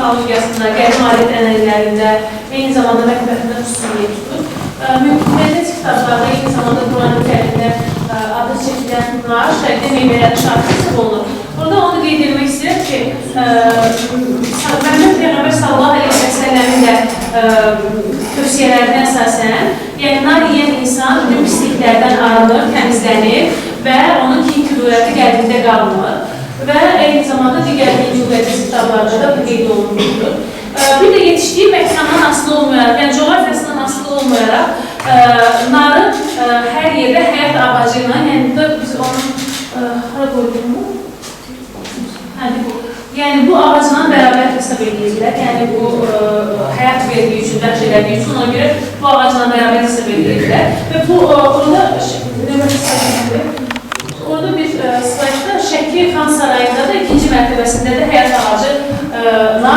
mitologiyasında, qədim adət ənənələrində, eyni zamanda mətbəxində xüsusiyyət tutur. Mümkünləriz kitablarda eyni zamanda Quran-ı Kərimdə adı çəkilən nar, şərqdə meyvələri şarkısı olunur. Burada onu qeyd etmək istəyirəm ki, Məhəmməd Peyğəmbər sallallahu əleyhi və səlləmin də tövsiyələrinə əsasən, yəni nar yeyən insan bütün pisliklərdən arınır, təmizlənir və onun kin-küdurəti qəlbində qalmır və eyni zamanda digər müqəddəs kitablarda da bu qeyd olunmuşdur. Bir də yetişdiyi məkandan asılı olmayaraq, yəni coğrafiyasından asılı olmayaraq, narın hər yerdə həyat ağacı ilə, yəni biz onun hara qoyduğumu? Yəni bu ağacla bərabər hesab edirlər, yəni bu həyat verdiyi üçün, bəxş elədiyi üçün, ona görə bu ağacla bərabər hesab edirlər və bu, orada bir slaytda Şəki Xan Sarayında da ikinci mərtəbəsində də həyat ağacına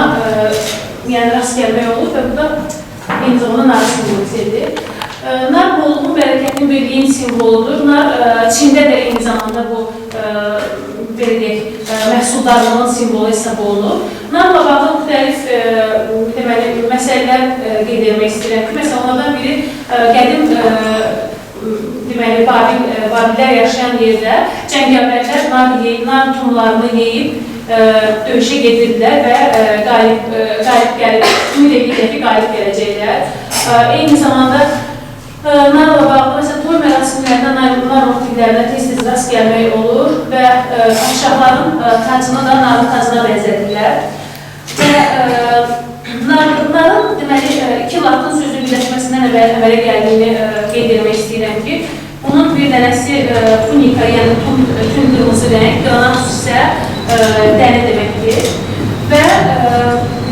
yəni rast gəlmək olur və bu da eyni zamanda nar simvolizədir. Nar bolluğun, bərəkətinin, birliyin simvoludur. Nar Çində də eyni zamanda bu məhsuldarlığın simvolu hesab olunur. Narla bağlı müxtəlif məsələlər qeyd etmək istəyirəm ki, məsələn, onlardan biri qədim Babillər yaşayan yerdə cəngavərlər nar tumlarını yeyib döyüşə gedirlər və qalib gəlib, ümid edirlər ki, qalib gələcəklər. Eyni zamanda narla bağlı, məsələn, toy mərasimlərində nar motivlərinə tez-tez rast gəlmək olur və padşahların tacını da narın tacına bənzədirlər. Və narın, deməli, iki latın sözü birləşməsindən əmələ gəldiyini qeyd etmək istəyirəm ki, bunun bir dənəsi tunika, yəni tün qırmızı rəng, qranat isə dəri deməkdir. Və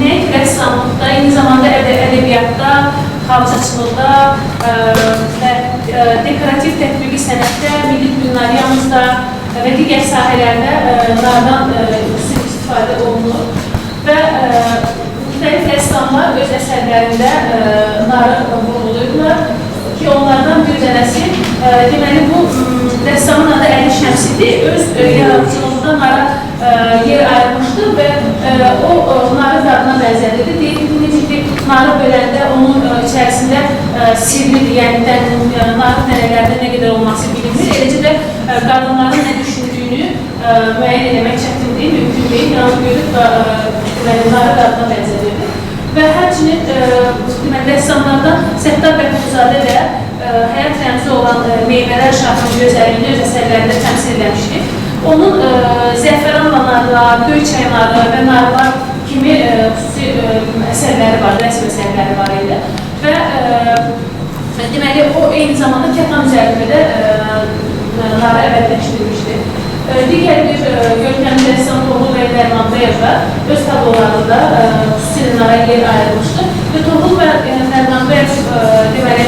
nəinki rəssamlıqda, eyni zamanda ədəbiyyatda, xalçaçılıqda və dekorativ tətbiqi sənətdə, milli kulinariyamızda və digər sahələrdə nardan istifadə olunur. Və müxtəlif rəssamlar öz əsərlərində narı vurğulayırlar ki, onlardan bir dənəsi, deməli, bu rəssamın adı Əli Şəmsidir, öz yaradıcılığında nara yer ayırmışdır və o narı dadına bənzədirdi. Deyir ki, necə ki, narı böləndə onun içərisində sirlidir, yəni narı nərələrdə nə qədər olması bilinmir. Eləcə də qadınların nə düşündüyünü müəyyən eləmək çətindir, mümkün deyil. Yəni, görüb narı dadına bənzədirdi. Və həmçinin rəssamlardan Səttar Bəhbuzadə də həyat rəmzi olan meyvələr şarkının gözəlliyini öz əsərlərində təmsil eləmişdir. Onun zəfəranla narlar, göy çayları və narlar kimi xüsusi əsərləri var, rəsm əsərləri var idi. Və deməli, o eyni zamanda kətan üzərində də narı əvəzləşdirmişdir. Digər bir görkəmli rəssam Toğrul bəy Dərmanbəyova öz tablolarında xüsusilə nara yer ayrılmışdır. Və Toğrul bəy Dərmanbəyov deməli,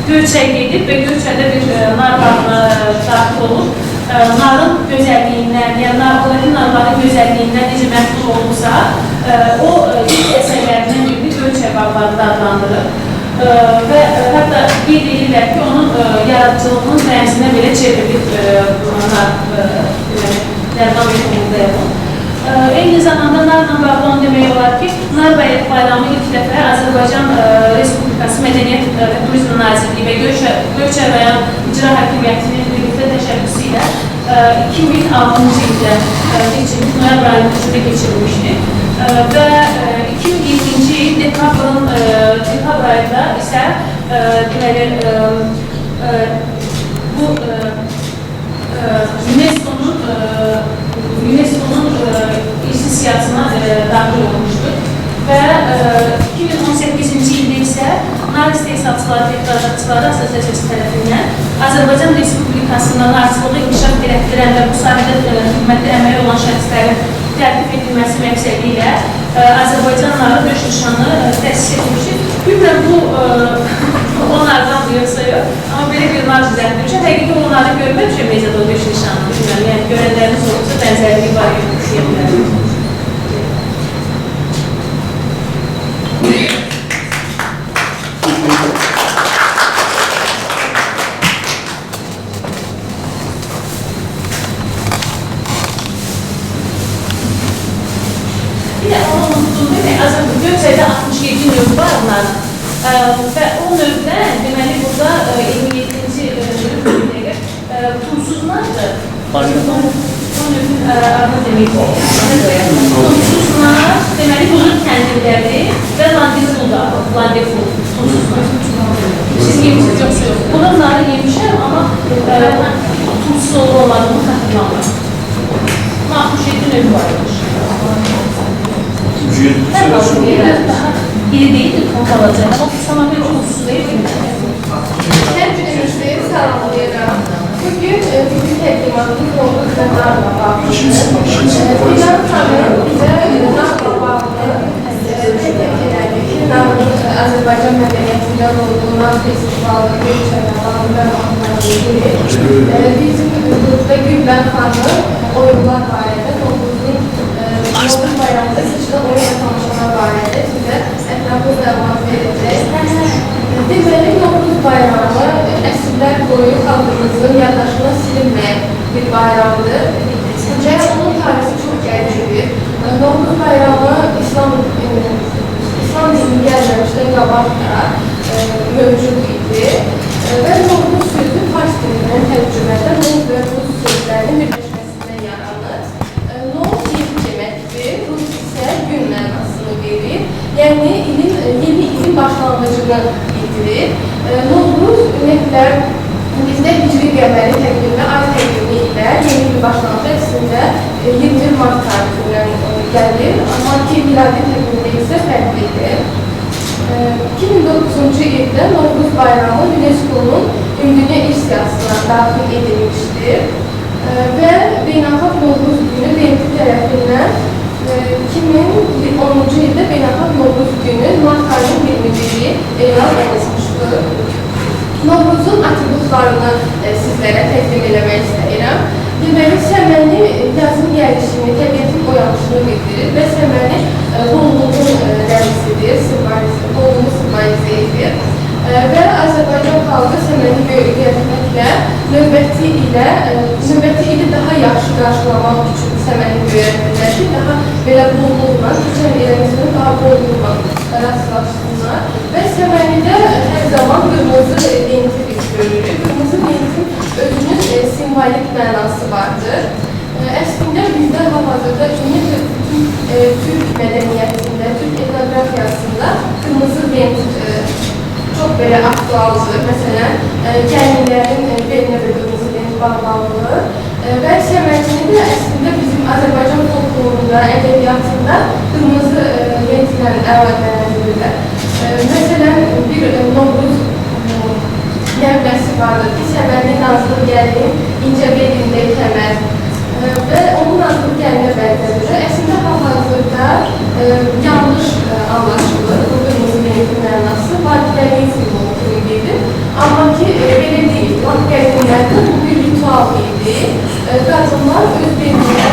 Göyçəyə gedib və Göyçədə bir nar bağına daxil olur. Narın gözəlliyindən, yəni narların gözəlliyindən necə məhdud olursa, o ilk əsərlərindən birini Göyçə bağları da adlandırır. Və hətta qeyd edirlər ki, onun yaradıcılığının rəmzinə belə çevrilib Dərman Bəyovun. Eyni zamanda narla bağlı onu demək olar ki, Nar bayramı ilk dəfə Azərbaycan Respublikası Mədəniyyət və Turizm Nazirliyi və Göyçə rayon İcra Hakimiyyətinin birlikdə təşəbbüsü ilə 2006-cı ildə noyabr ayında keçirilmişdir. Və 2020-ci il dekabr ayında isə bu UNESCO-nun irsi siyasına daxil olmuşdur. Və 2018-ci ildə isə nar istehsalçıları və ixracatçıları Asosiasiyası tərəfindən Azərbaycan Respublikasında narçılığı inkişaf etdirən və bu sahədə xidmətdə əməli olan şəxslərin tərtib edilməsi məqsədi ilə Azərbaycan narı döş nişanı təsis etmişdir. Bilmirəm, bu onlardan yoxsa yox, amma belə bir nar düzəltmişəm. Həqiqi onları görməmişəm, necə də o döş nişanı. Bilmirəm, yəni görənləriniz olursa bənzərliyi var, yox, deyə bilərəm. sayıda 67 növ var bunların. Və o növdən, deməli, burada 27-ci pulsuzlardır. O növün adını demək pulsuzlar, deməli, Bulud kəndindədir və Landifulda, Landiful pulsuzlar. Siz yemişsiniz, yoxsa yox. Bunları yemişəm, amma pulsuz olmadığını xatırlamıram. 67 növ varmış. Daha iri deyildir, konkalacaq. Ama tamamen pulsuz değil mi? Hem cümlemizde sağlayacağım. Bugün bizim təqdimatımız olduğu qızlarla bağlı. Bunlar tanrı bize narla bağlı Azərbaycan mədəniyyətində olduğuna festivalı, görüşələrlə bizim burada Gülbən xanım oyunlar barədə, Novruzun bayramında seçilen oyunla tanışmalar barədə sizə ətraflı məlumat verəcək. Deməli, Novruz bayramı əsrlər boyu xalqımızın yaddaşına silinməyən bir bayramdır. Və onun tarihi çox gəlicidir. Novruz bayramı İslam dini gəlməmişdən qabaq da mövcud idi. Və Novruz sözü fars dilindən tərcümədə Nov və Rus sözlərinin birləşməsindən yaranır. Nov il deməkdir, Rus isə gün mənasını verir. Yəni, yeni ilin başlanğıcını bildirir. Novruz ümumiyyətlə bizdə hicri qəməri təqvimi, ay təqvimi ilə yeni il başlanğıcı əslində 21 mart tarixindən gəlir. Amma ki, miladi təqvimdə isə fərqlidir. 2009-cu ildə Novruz bayramı UNESCO-nun ümumi irs siyasına daxil edilmişdir. Və Beynəlxalq Novruz günü BMT tərəfindən 2010-cu ildə Beynəlxalq Novruz günü mart ayının 21-i elan edilmişdir. Novruzun atributlarını sizlərə təqdim eləmək istəyirəm. Deməli, səməni yazın gəlişini, təbiətin oyanışını bildirir və səməni bolluğun rəmsidir, bolluğu simvolizə edir. Və Azərbaycan xalqı səməni göyərtməklə növbəti ili daha yaxşı qarşılamaq üçün səməni göyərtmirlər ki, daha belə bolluqla, keçən iləmizin daha bolluqla rastlaşsınlar. Və səmənidə hər zaman qırmızı lenti biz görürük. Qırmızı lentin özünün simvolik mənası vardır. Əslində bizdə hal-hazırda ümumiyyətlə bütün Türk mədəniyyətində, Türk etnografiyasında qırmızı lent çox belə aktualdır. Məsələn, gəlinlərin belinə bir qırmızı lent bağlanılır. Və səməcini də əslində bizim Azərbaycan folklorunda, ədəbiyyatında qırmızı lentlə əlaqələndirirlər. Məsələn, bir Novruz nəğməsi vardır ki, səməni nazlı gəlin, incə belində kəmər və onun nazlı gəlinə bənzədir. Əslində, hal-hazırda yanlış anlaşılır bu qırmızı lentin mənası, vadilərin simvolu kimi gedir. Amma ki, belə deyil, gəlinlərdə bu bir ritual idi. Qadınlar öz belinə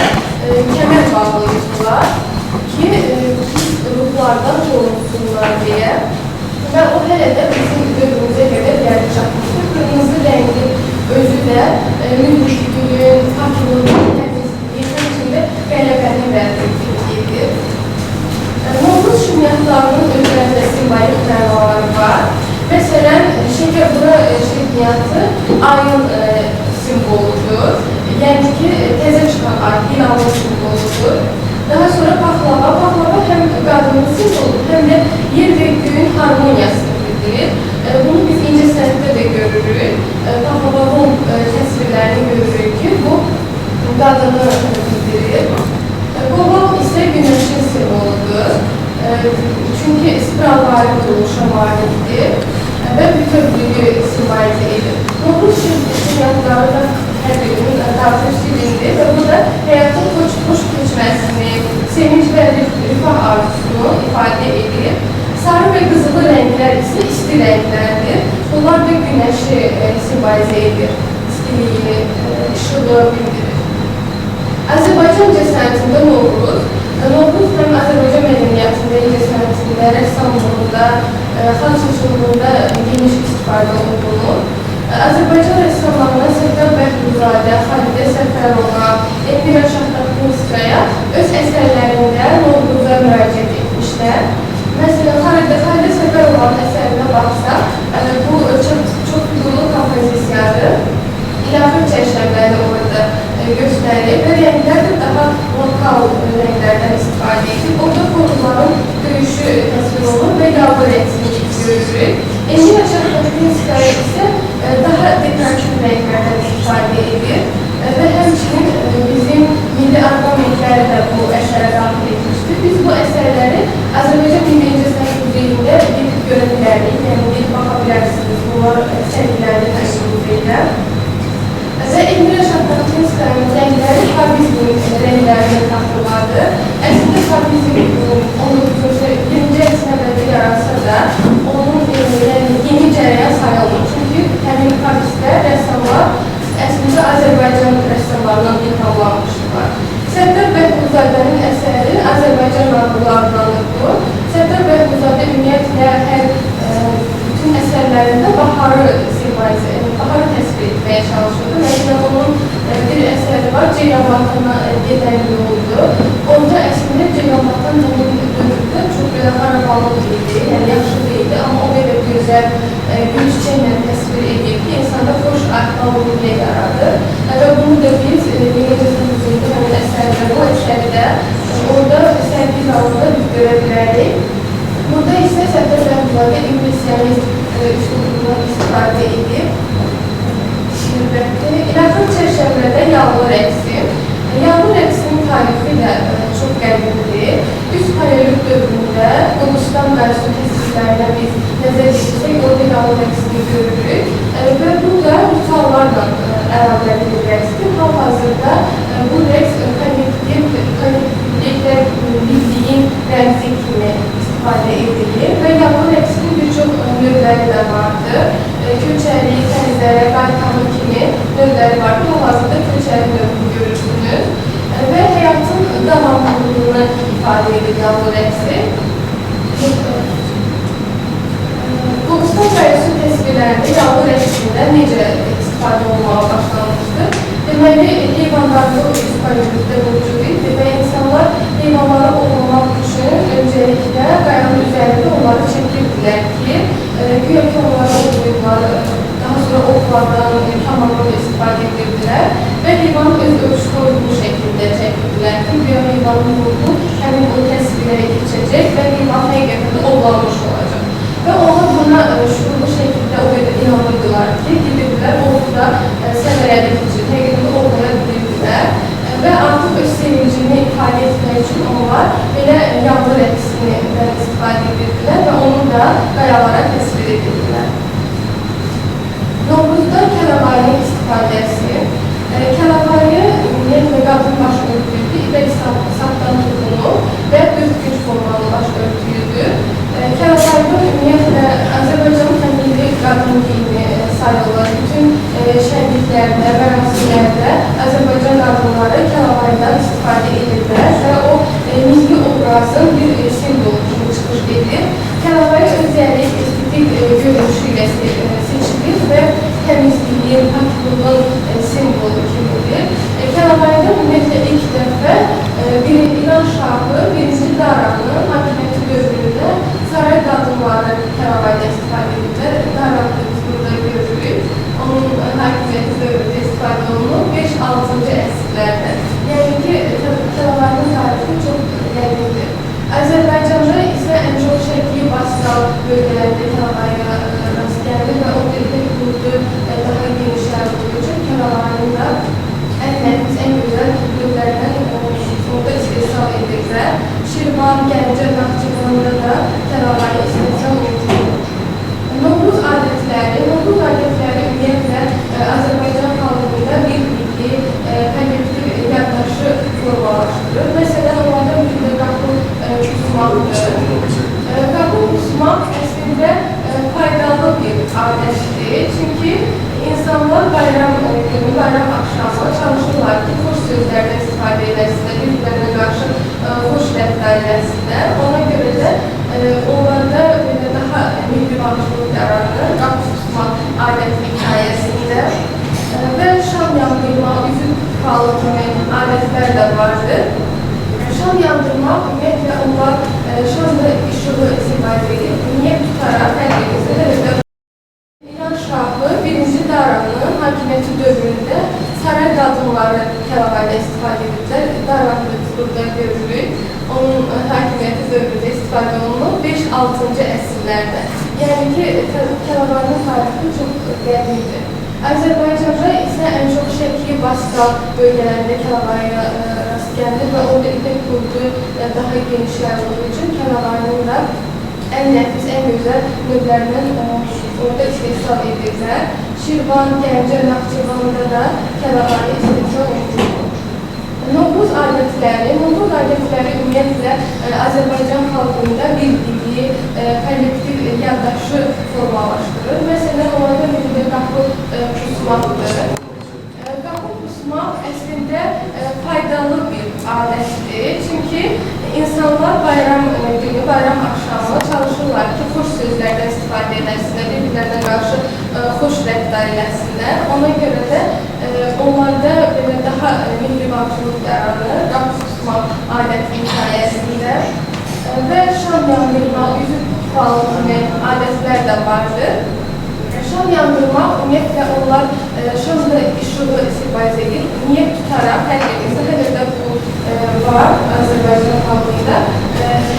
kəmər bağlayırdılar ki, ruhlardan qorunsunlar deyə. Və o hələ də bizim dövrümüzə qədər gəlib çatmışdır. Qırmızı rəngi özü də müdürlüyün, fakirlığın, təmizliyin, həmçində qələbəni edir. Novruz şirniyyatlarının özlərində simvolik mənaları var. Məsələn, şəkərbura şirniyyatı ayın simvoludur. Yəni ki, təzə çıxan ay, hilalın simvoludur. Daha sonra paxlava. Paxlava həm qadının simvoludur, həm də yer və göyün harmoniyasını bildirir. Bunu biz incəsənətdə də görürük. Paxlavavun təsvirlərini görürük ki, bu qadını bildirir. Qovaq isə günəşin simvoludur. Çünki spiralvari quruluşa malikdir və bütövlüyü simvolizə edir. Novruz şirniyyatları da hər birinin tartış dilindir və bu da həyatın xoş keçməsini, sevinç və rifah arzusunu ifadə edir. Sarı və qızılı rənglər isə isti rənglərdir. Bunlar da günəşi simvolizə edir, istiliyini, işığı bildirir. Azərbaycan incəsənətində Novruz həm Azərbaycan mədəniyyətində, incəsənətində, rəssamlığında, xalq şaşırlığında geniş istifadə olunur. Azərbaycan rəssamlarına Səfər Bəhruzədə, Xalidə Səfərova, Elmira Şahtaxtinskaya öz əsərlərində Novruza müraciət etmişlər. Xarida səfər olan əsərinə baxsaq, bu çox figurlu kompozisiyadır. İlahi çərşənbələri orada göstərir və rənglər də daha lokal rənglərdən istifadə edib. Orada formaların döyüşü təsvir olunur və yağlı rəngsini görürük. Emil Şahmatkinskaya isə daha dekorativ rənglərdən istifadə edir və həmçinin bizim milli ornamentləri də bu əsərə daxil etmişdir. Biz bu əsərləri Azərbaycan Milli İncəsənət Muzeyində gedib görə bilərik, yəni gedib baxa bilərsiniz. Bunlar sərgilərdə təşkil edirlər. Və Emil Şahmatkinskayanın rəngləri Fabizmin rənglərini xatırladır. Əslində Fabizm 19-20-ci əsrdə yaratsa da onun yeni cərəyan sayılmır. Çünki həmin Fabizdə rəssamlar əslində Azərbaycan rəssamlarından ilhamlanmışlar. Sərdar Bəhbuzadənin əsəri Azərbaycan nağılı adlanır. Sərdar Bəhbuzadə ümumiyyətlə bütün əsərlərində baharı təsvir etməyə çalışırdı. Məsələn, onun bir əsəri var, Ceyranbatana gedən yoldur. Orada əslində Ceyranbatan dövründə çox belə harabalık idi, yəni yaxşı deyildi, amma o belə gözəl gül çiçəklə təsvir edir ki, insanda xoş atmalıqlıqla yaradır. Və bunu da biz Milli İncəsənət Muzeyində həmin əsərdə, bu əsərdə orada sərgi zalında biz görə bilərik. Burada isə Sərdar Bəhbuzadə impressionist üslubundan istifadə edib. İlahi çərşənbədə yağlı rəqsi. Yağlı rəqsinin tarifi də çox qədimdir. Üst paleolit dövründə Qobustan mərsu təsirlərinə biz nəzər edirsək, orada yağlı rəqsini görürük. Və bu da rituallarla əlaqəli rəqsdir. Hal-hazırda bu rəqs kollektivliklə bildiyin rəqsi kimi istifadə edilir və yağlı rəqsinin bir çox növləri də vardır. Köçəri, tənzərə, qaytanı kimi növləri vardır. Hal-hazırda köçəri növünü görürsünüz və həyatın davamlılığını ifadə edir yağlı rəqsi. Qobustan qayısı təsvirlərində yağlı rəqsində necə istifadə olmağa başlanmışdır? Deməli, heyvanlarda o istifadə mövcud idi və insanlar heyvanları olmamaq üçün öncəliklə qayanın üzərində onları çəkirdilər ki, güya ki onları olmayıblar, daha sonra oxlardan, kamandan istifadə edirdilər və heyvanın öz ölçüsü uyğun şəkildə çəkirdilər ki, güya heyvanın ruhu həmin o təsvirlərə keçəcək və heyvan həqiqətində ovlanmış olacaq. Və onlar buna şuurlu şəkildə o qədər inanırdılar ki, gidirdilər, orada səmərədə keçir, həqiqətində ovlaya bilirdilər və artıq öz sevincini ifadə etmək üçün onlar belə yağlı rəqsindən istifadə edirdilər və onu da qayalara təsvir edirdilər. Novruzda Kələbayın istifadəsi. Kələbayı ümumiyyətlə qadın baş örtüydü, İpək sapdan tutunu və dörtgünc formalı baş örtüydü. Kələbayda ümumiyyətlə Azərbaycanın təmili qadın giyimi sayılır. Bütün şənliklərdə, mərasimlərdə Azərbaycan qadınları Kələbaydan istifadə edirlər və o milli obrazın bir simvolu kimi çıxış edir. Kələbayı özəlik, estetik görünüşü ilə seçilir və təmizliyin, paklığın simvolu kimidir. Kələbayda ümumiyyətlə ilk dəfə bir İran şahı, birinci Daranın hakimiyyəti dövründə saray qadınları Kələbayda istifadə edirlər. Daranı biz burada görürük. Onun hakimiyyəti dövründə istifadə olunur 5-6-cı əsrlərdə. Yəni ki, Kələbayın tarifi çox qədimdir. Azərbaycanda isə ən çox şərqi Basral bölgələrində Kəlabaya rast gəlir və o dövrdə qurdu daha genişlər olduğu üçün Kələbayın da ən nəfis, ən gözəl növlərindən orada istehsal edirlər. Şirvan, Gəncə, Naxçıvanda da Kələbayı istehsal edilir. Novruz adətləri ümumiyyətlə Azərbaycan xalqında bir milli, kollektiv yaddaşı formalaşdırır. Məsələn, onlardan bir də qapıl qusmaqdır. Qapıl qusmaq əslində faydalı bir adətdir. Çünki insanlar bayram günü, bayram axşamı çalışırlar ki, xoş sözlərdən istifadə edəsinlər, bir-birlərinə qarşı xoş rəftar edəsinlər. Ona görə də onlarda daha milli bağışlıq yaranır, qapıl qusmaq adəti hikayəsində və şam yandırma, üzük falı kimi adətlər də vardır. Şam yandırmaq, ümumiyyətlə onlar şamda işığı istifadə 1-ci Daranın hakimiyyəti dövründə saray qadınları Kəlağayda istifadə edirlər. Daran burada görürük. Onun hakimiyyəti dövründə istifadə olunur 5-6-cı əsrlərdə. Yəni ki, Kəlağayın tarixi çox qədimdir. Azərbaycanda isə ən çox Şəki, Baskal bölgələrində Kəlağaya rast gəlinir və orada ipək qurdu daha geniş yayıldığı üçün Kəlağayın da ən nəfis, ən gözəl növlərindən orada istehsal edirlər. Şirvan, Gəncə, Naxçıvanda da Kəlağayı istehsal edilir. Novruz adətləri ümumiyyətlə Azərbaycan xalqında birliyi, kollektiv yaddaşı formalaşdırır. Məsələn, onlardan biri qapı pusmaqdır. Qapı pusmaq əslində faydalı bir adətdir. Çünki insanlar bayram günü, bayram axşamı çalışırlar ki, xoş sözlərdən istifadə edəsinlər, bir-birlərdən qarşı xoş rəftar eləsinlər. Ona görə də onlarda belə daha mehribançılıq yaranır, qapı tutmaq adətinin sayəsində və şam yandırmaq, üzü tutmalı kimi adətlər də vardır. Şam yandırmaq, ümumiyyətlə onlar şamda işığı istifadə edir. Niyyət tutaraq, hər birisi, hələ də bu var Azərbaycan xalqında.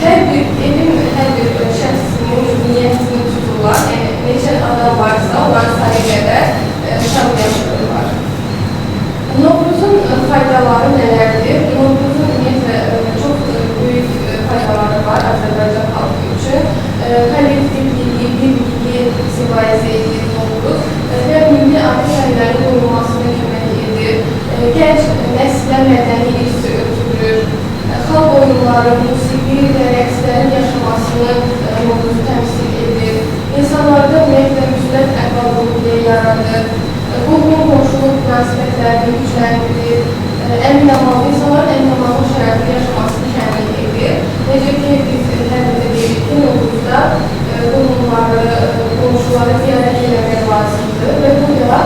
Hər bir evin, hər bir şəxsinin niyyətini tuturlar. Yəni, neçə adam varsa, onların sayı qədər şam yandırırlar. Novruzun faydaları nələrdir? Novruzun ümumiyyətlə çox böyük faydaları var Azərbaycan xalqı üçün. Kollektivliyi, birliyi simvolize edir Novruz və milli adət-ənənələrin qorunmasına kömək edir. Gənc nəslə mədəni irsi ötürür. Xalq oyunları, musiqi və rəqslərin yaşamasını Novruz təmsil edir. İnsanlarda ümumiyyətlə müsbət əhval-ruhiyyə yaradır. Qohum-qonşuluq münasibətlərini gücləndirir. İnsanların əmin-amanlıq şəraitində yaşamasını təmin edir. Necə ki, biz hər də deyirik ki, Novruzda qohumları, qonşuları ziyarət eləmək lazımdır və bu da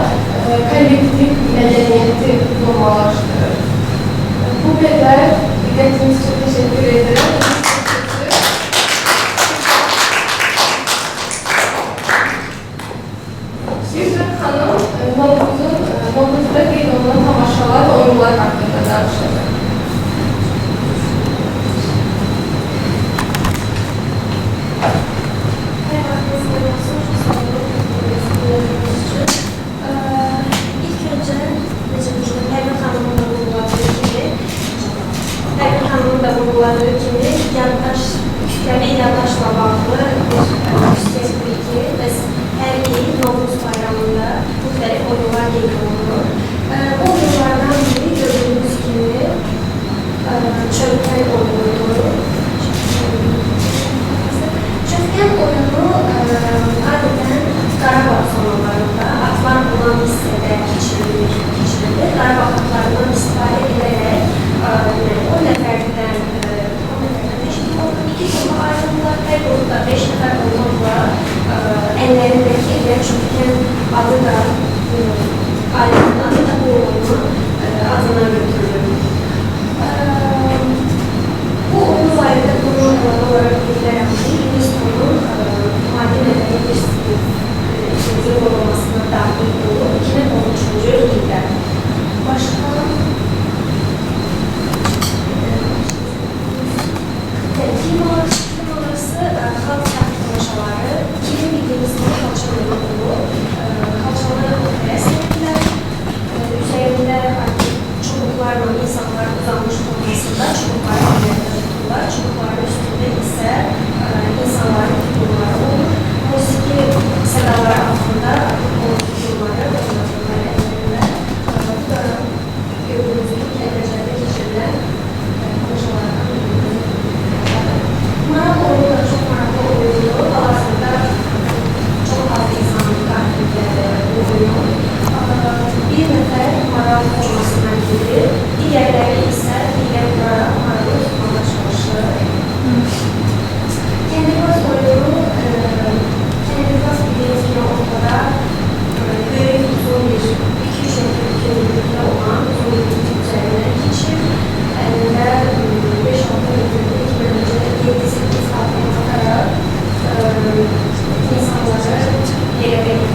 kollektiv mədəniyyəti formalaşdırır. Bu qədər diqqətiniz üçün təşəkkür edirəm. Şirvan xanım Novruzda qeyd olunan tamaşalar və oyunlar haqqında danışacaq. İlk önce Pərvin xanımın da vurguladığı kimi Qəbil yaddaşla bağlı yüksək bilgi və hər il Novruz bayramında müxtəlif oyunlar qeyd olunur. Bu oyunlardan biri gördüyümüz kimi çömkən oyunudur. Çömkən oyunu adətən Qarabağ sonralarında atlar olan hissədə keçirilir. Qarabağ atlarından istifadə edərək o nəfərdən iki qrupa ayrılırlar, hər qrupda 5 nəfər olmaqla əllərindəki çömkən adı da alətin adı da bu oyunu adına götürülür. Bu oyun barədə bunu olaraq bilirəm ki, UNESCO-nun maddi mədəni bir sınıf olmasına daxil olub 2013-cü ildə. Başqa kim orası xalq tamaşaları 2007-ci ildə xalçalı olub. Xalçaları rəsm etdilər. Üzərində çubuqlarla insanlar uzanmış olmasında çubuqları tuturlar. Çubuqların üstündə isə insanların figurları olur. Musiqi sədaları altında o figurları oynatırlar əllərində. Bu da gördüyünüz gibi Kəlbəcərdə keçirilən tamaşalardan biridir. Maraqlı oyunu da çox maraqlı oyundur. Hal-hazırda çox az insanın daxilində bu oyun. Bir nəfər maraqlı olmasından gedir, digərləri isə digər maraqlı tutmağa çalışır. Kəndibaz oyunu, kəndibaz bildiğiniz kimi ortada böyük uzun bir 2-3 metre kümlükdə olan uzun bir kutu üzərindən keçir. Əlində 5-6 metrlik bölümcə 7-8 adını takaraq insanları yerə verir.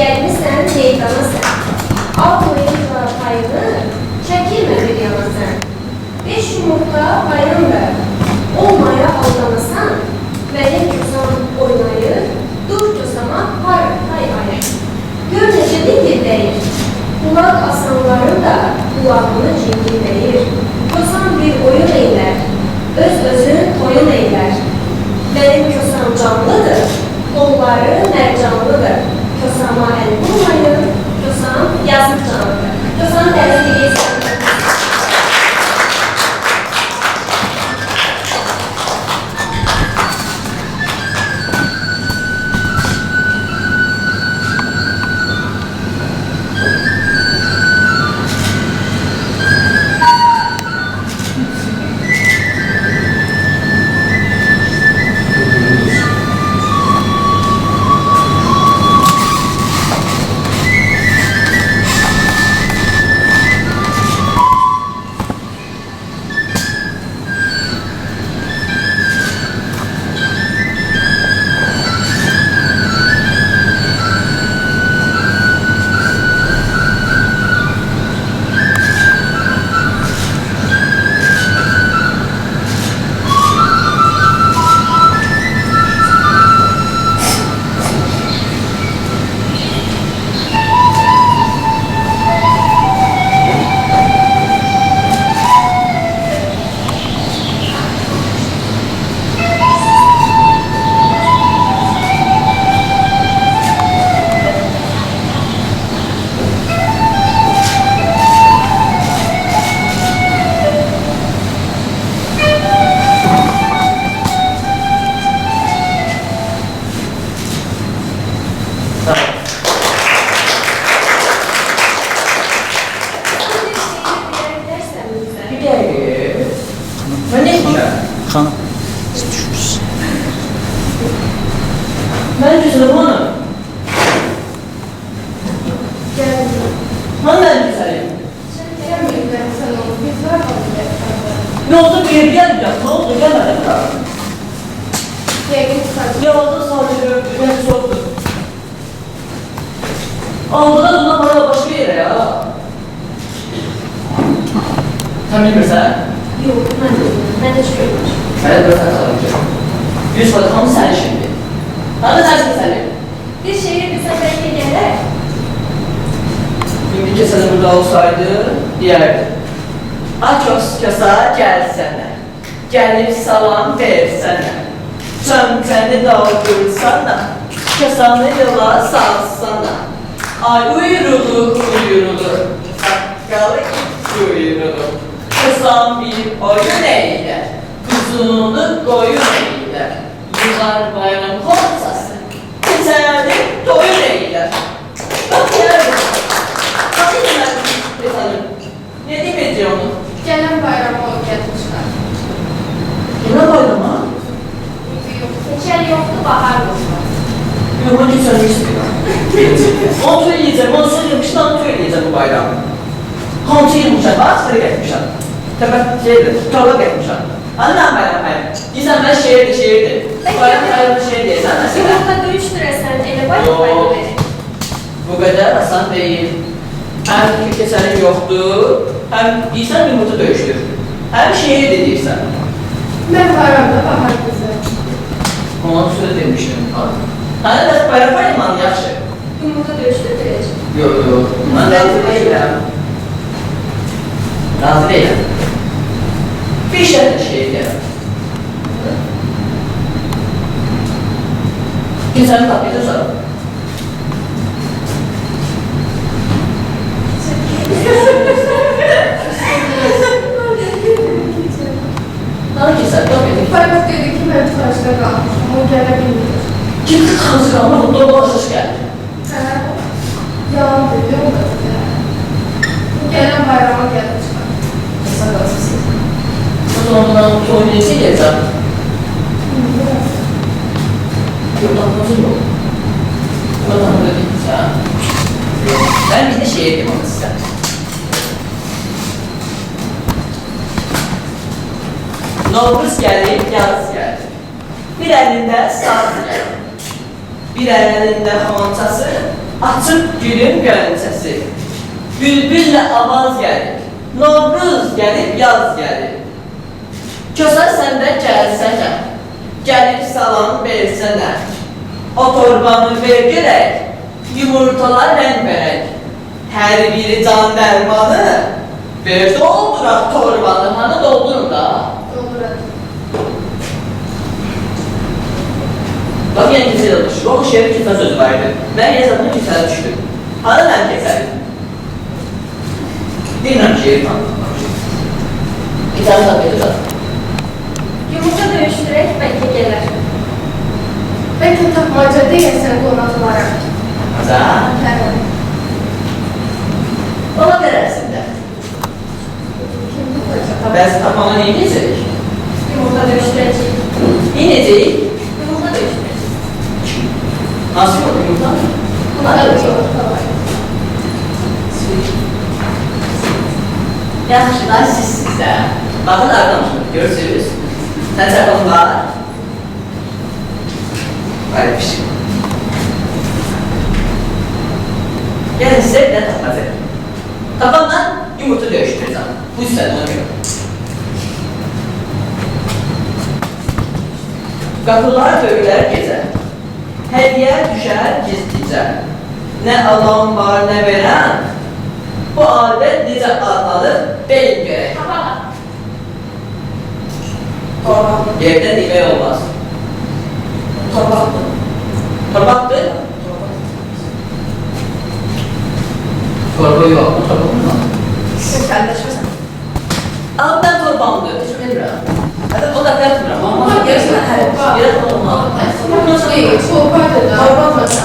Gəlmisən meydana sən. Almayın payını, çəkilmə bir yana sən. 5 yumurta payındır. Olmaya aldanasan, mənim gözam oynayır, dur gözama hay hayır. Gör necə dindirdəyir, qulaq asanların da qulağını cingildəyir. Gözam bir oyun eylər, öz-özün toyun eylər. Mənim kösam canlıdır, qolları mərcanlıdır. Kösama əl vurmayın, kösam yazıq canlıdır. Kösam dərinliyi səndir. Xanım. Mən güzələm hanım. Gəldim. Mən güzələm. Gəlməyim sən onu. Biz var mı? Yolda bir yer gəlməyəm. Nə oldu? Gəlmədim bura. Yəqin çıxardım. Yolda sadəcə mən sordu. Aldıda bundan bana başqa yerə ya. Sən bilmirsən? Yox, mən də bilmirəm. Mən də görmüşəm. Mən də bilmirsən sadəcə. 100 fayda hamı sənin şimdi. Hadi nəsin sənin? Bir şehir bizə bəlkə gələr. İndi kəsədə burada olsaydı, deyərdi. Aç kösə gəlsənə, gəlib salam versənə. Çömçəni daldırsana, kösanı yola salsana. Ay uyurulu, saqqalı uyurulu. Kösan bir oyun eylər, quzunu qoyun eylər. Yığar bayram xonsası, keçəni toyun eylər. Bax, yarım. Ne demeyeceğim onu? Gələn bayramı o gəlib çıxar. Yine bayrama? Keçəl yoxdur, bahar olsun. Yok, ben geçen istiyorum. Onu söyleyeceğim, onu söylemiştim, onu söyleyeceğim bu bayram. Hamçı yılmışam, bak, sıra getmişam. Tepe şeydir, torba getmişam. Annem bayram bayram. Diysen ben şehirdi. Bayram şehir diyesen mesela. Yumurta döyüşdürəsən, elə bayram bayram verir. Bu kadar asan değil. Hem kesenin yoktur, hem deyirsən yumurta döyüşdür. Hem şehir de deyirsən. Mən bayramda bahar qızı. Ona söz demiştim. Hani de bayram bayramın yaxşı. Yumurta döyüşdürəcək. Yok. Ben razı değilim. Razı değilim. Bir şey de şehir diyemem. Kesenin kapıyı sorun. Hangi keser kapıyı? Bayram dedi ki, mən tıraşda qalmışam, o gələ bilmir. Kim tıkansı kalma, burada dolaşış geldi. Yalan dedi, o da dedi. Bu gələn bayrama gəlib çıxar. Keser kalsın. O zaman bundan oynayıcı geleceğim. Yok, anlasın yok. Buradan da gideceğim. Ben bir de şey yapayım ama size. Novruz geldi, yaz geldi. Bir elinde saz geldi. Bir elinde xonçası, Açıq gülün gönçəsi, bülbüllə avaz gəlir, Novruz gəlib, yaz gəlir. Kösə səndə gəlsənə, gəlib salam versənə, o torbanı ver görək, yumurtalar rəng verək. Hər biri can dərmanı, ver dolduraq torbanı, hanı doldurun da. Dolduralım. Bak yine kimseye de düşür. O şehrin kimse sözü vardı. Ben yine zaten kimseye düştüm. Anı ben keserim. Bilmem şehir falan. Kitabı da böyle zaten. Yumurta dönüştürerek belki gelir. Belki tapmaca değilsen donatılarak. Güzel. Evet. Ona verersin de. Kim bu koyacak? Ben tapmama ne inecek? Yumurta dönüştürecek. İnecek. Yumurta dönüştürecek. Nasıl olur yumurta? Buna da yumurta var. Yaxşılar siz de. Bakın arkadaşlar, görürsünüz. Sen çakalım var. Böyle bir şey. Gelin size ne tapmaz edin. Kafamdan yumurta dövüştürürüz ama. Bu yüzden ona göre. Kapılar böyler gezer. Hediye düşer gizlice. Ne alan var ne veren. Bu adet necə adlanır? Beyin görək. Torbaktır. Yerdən yemək olmaz. Torbaktır. Torbaqdır. Torba yox, bu torba olmaz. Sen kəlləşməsən. Ama ben torbamdır, heç bilmirəm. O da bilmirəm, amma Ama yarısına hərb. yerə olmaz. Değil, torbaydı da. Torba olmaz.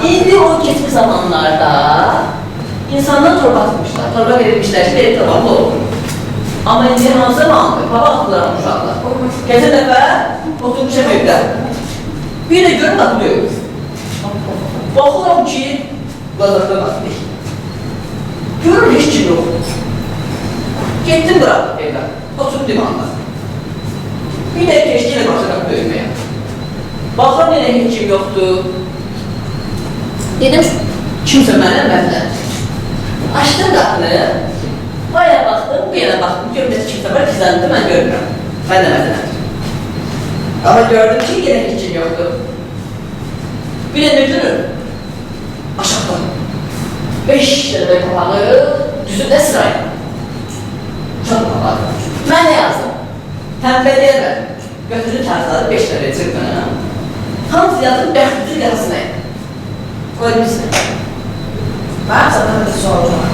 İndi o geçmiş zamanlarda insanlar torba atmışlar, torba verilmişler, işte benim torbamda olur. Ama indi hansı zamandır, baba attılar uşaqlar. Keçən dəfə oturmuşam evdə. Bir də görüm atılıyor. Baxıram ki, bazarda batmış. Görürüm heç kim yox. Getdim bırak evdə, oturdum divanda. Bir də keçdi ilə başladım döyməyə. Baxıram yenə heç kim yoxdur. Dedim, kimsə mənə məndən. Açdım qapını, baya baxdım, bu yana baxdım, görməsə kimsə var, gizləndi, mən görmürəm. Mən də məndən. Ama gördüm ki, yenə heç kim yoxdur. Bir də nə görür? Aşağıdan. 5 dənə papağı düzündə sırayla. Çox papağı. Mən nə yazdım? Təmbəliyəmə. Götürün tərzadı 5 dənə cırbını. Hamısı yazdım, bəxtli yazısına. Koydum sizə. Ben sana bir soru var.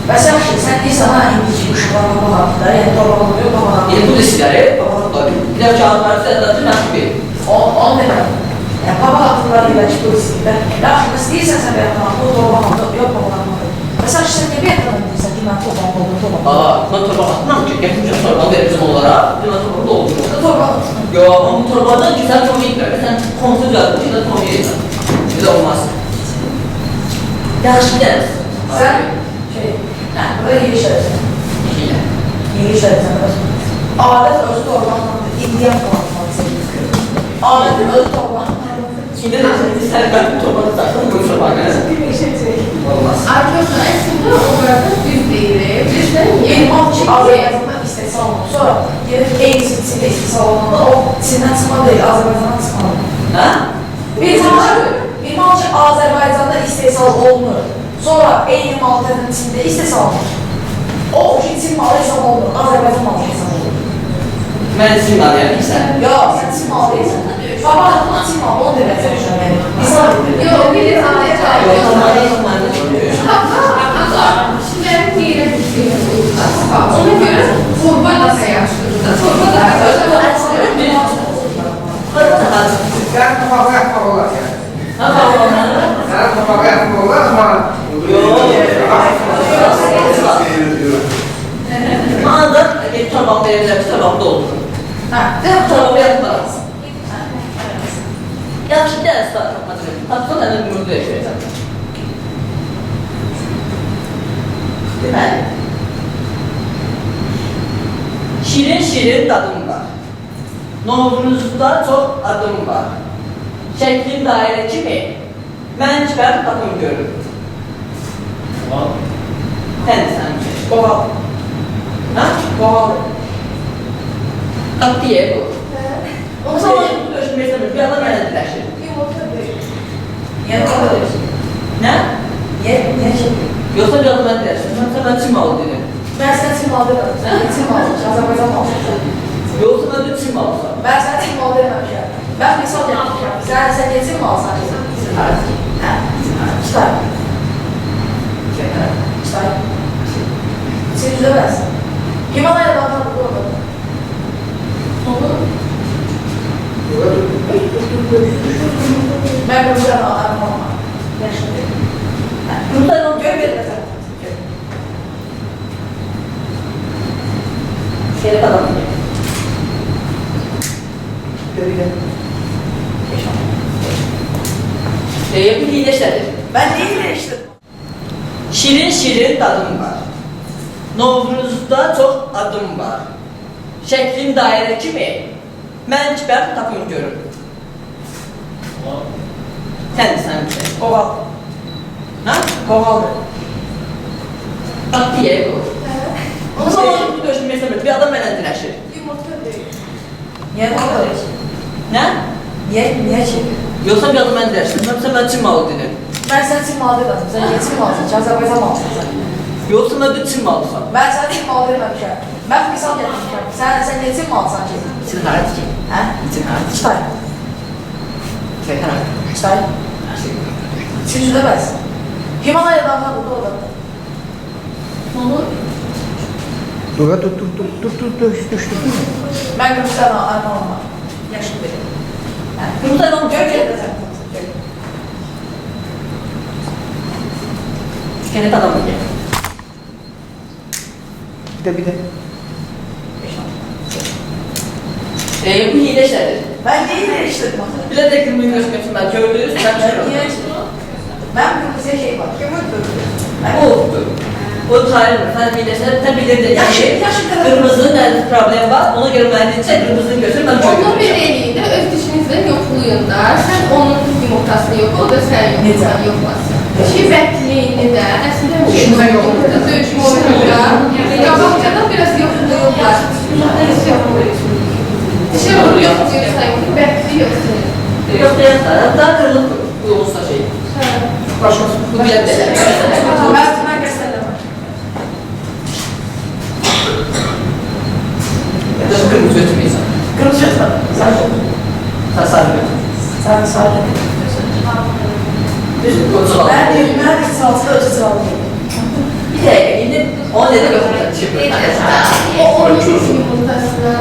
Mesela şimdi sen deyirsən, ha, indici uşaqlarına baxardı da, yəni torba oluyor, baxardı. Bu listeləri, bir də kağıtları səhətlədir, mən gibi. Onu demirəm. Yəni, baba atırlar ilə ki, bu istəyir. Yaxşı, bəs deyirsən sən bəyətləmək, bu torba olmadı, yox, baxardı. Mesela sən nə bəyətləmək deyirsən ki, mən torba olmadı, torba olmadı. Aa, mən torba atmam ki, gətirmişəm torbanı verirəm onlara, mən torbanı doldurmam. Torba olmadı. Yo, ama bu torbadan ki, sən torba etmirəm, sən konsuz yazdın ki, sən torba yedirəm. Bizə olmaz. Yaxşı gəliriz. Sən, burada yeni işlərsən. İkiyle. Yeni işlərsən, burası. Adət özü torbanlandır, indiyan torbanlandır. Adətin özü torbanlandır. Şimdi de sen ben bu torbanı zaten konuşa bakın. Bir şey çək. Olmaz. Arkadaşlar aslında o kadar düz değil. Bizden Yeni mal ki, Azərbaycanda istehsal olunur. Sonra gelip eyni içinde istehsal olunur. O Çindən çıxma değil, Azərbaycandan çıxma. Ha? Bir mal ki, Azərbaycanda istehsal olunur. Sonra eyni mal təzinin içində istehsal olunur. O ki, Çin malı hesab olunur, Azərbaycan malı hesab olunur. Ben sizin arayayım sen. Yox, sən Çin malı deyilsən. Baba, Çin malı, onu demək çalışıyorum yəni. İnsan yok bir tane Yok, daha. onlar da onlar da söylüyor. Şimdi ben bir yere ona göre torba nasıl yaşlıydı? Torba da Sekarang apa apa olah ya? Apa onlar? Sekarang apa olah ama Mağazadan git tabak verirler, tabak doldurun. hə, Tabak yapmaz. Yaxşı ders tapmadı. Hatta da ben bunu yaşayacağım. Deməli, şirin şirin dadım var. Novruzda çox adım var. Şəklin dairə kimi mən çıxar tapım görürüm. Sən ki. Qoval. Ha? Qoval. Tap diye bu. O Onu zaman döşünmə istəmir. Bir adam mənə diləşir. yumurta değil. Niye qoval? Nə? Niye çekiyor? Yoxsa bir adam mənə diləşir. Sən Çin malı dedim. Ben sana Çin malı demedim. Sen Çin malı almışsın. Azerbaycan malı almışsın. Yoxsa mən de Çin malısan. Ben sana Çin malı dememişim. Ben misal yapmışım. Sen niye Çin malı alsan? Ha? Çıkar. Çıkar. Çin düzemezsin. Himalaya dağdan bu orada. Ben bunu da anlamam. Bundan o Görmedim sen. Şerif adam diye. Görüyorum. Bir hile işlədir. Ben neyi değiştirdim? Şirin şirin dadım var. Novruzda çox adım var. Şəklin dairə kimi mən çıxar tapım görürüm. Sən ki. Koval. Ha? Kovaldır. Tap diye bu. O Onu zaman döşünmə istəmir. Bir adam mənə diləşir. yumurta değil. Niye kovaldır? Nə? Niye çekiyor? Yoxsa bir adam mənə diləşir. Sən mən Çin malı dedim. Ben sana Çin malı demedim. Sen niye Çin malı alsın? Azerbaycan malı alsın. Yoxsa mən de Çin malısan. Ben sana Çin malı dememişim. Ben misal yapmışım. Sen niye Çin malı alsan ki? Çin hərət ki. Ha? Çin hərət. Çıkar. Şey hərət. Çıkar. Çin düzemezsin. Himalaya dağdan bu orada. Onu Dur, düştü. Ben Gürcistan anlamam. Yaşlı benim. Burada onu Görmedim sen. Şerif adam diye. Bir de. Bu hile işlədir. Ben neyi değiştirdim? Bir de kırmızı göz götürmez. Gördünüz mü? Niye? Ben kırmızıya şey var. Oldu. O sayılır. Sen bilirsen, sen bilirdin. Yaşı kadar. Kırmızının nerede problem var? Ona göre mühendisçe kırmızını götür. Ben çok onun bir elinde öz dişinizin yokluğunda sen onun yumurtasını yok, o da sen yumurtanı yoklasın. Şibetliyini de aslında Dişimizin yokluğu. yumurta dövüşüm oyununda qabaqcadan biraz yokluğu yoklar. Dışarı onu yokluyor sanki, betli yokluyor. yok diyorsa, hatta kırılıp olursa şey. Başkası. Bu bile de. Ben gösterdim. Ya da kırmızı götürmeyiz. Kırmızı yatma. Sadece. Sen sarı götür. Sen sadece. Düşün, koçu al. Ben diyorum, ben sağlıklı ötesi almayayım. Bir dakika, gidip ona ne de götüreceğim. Şimdi. O onun yumurtasını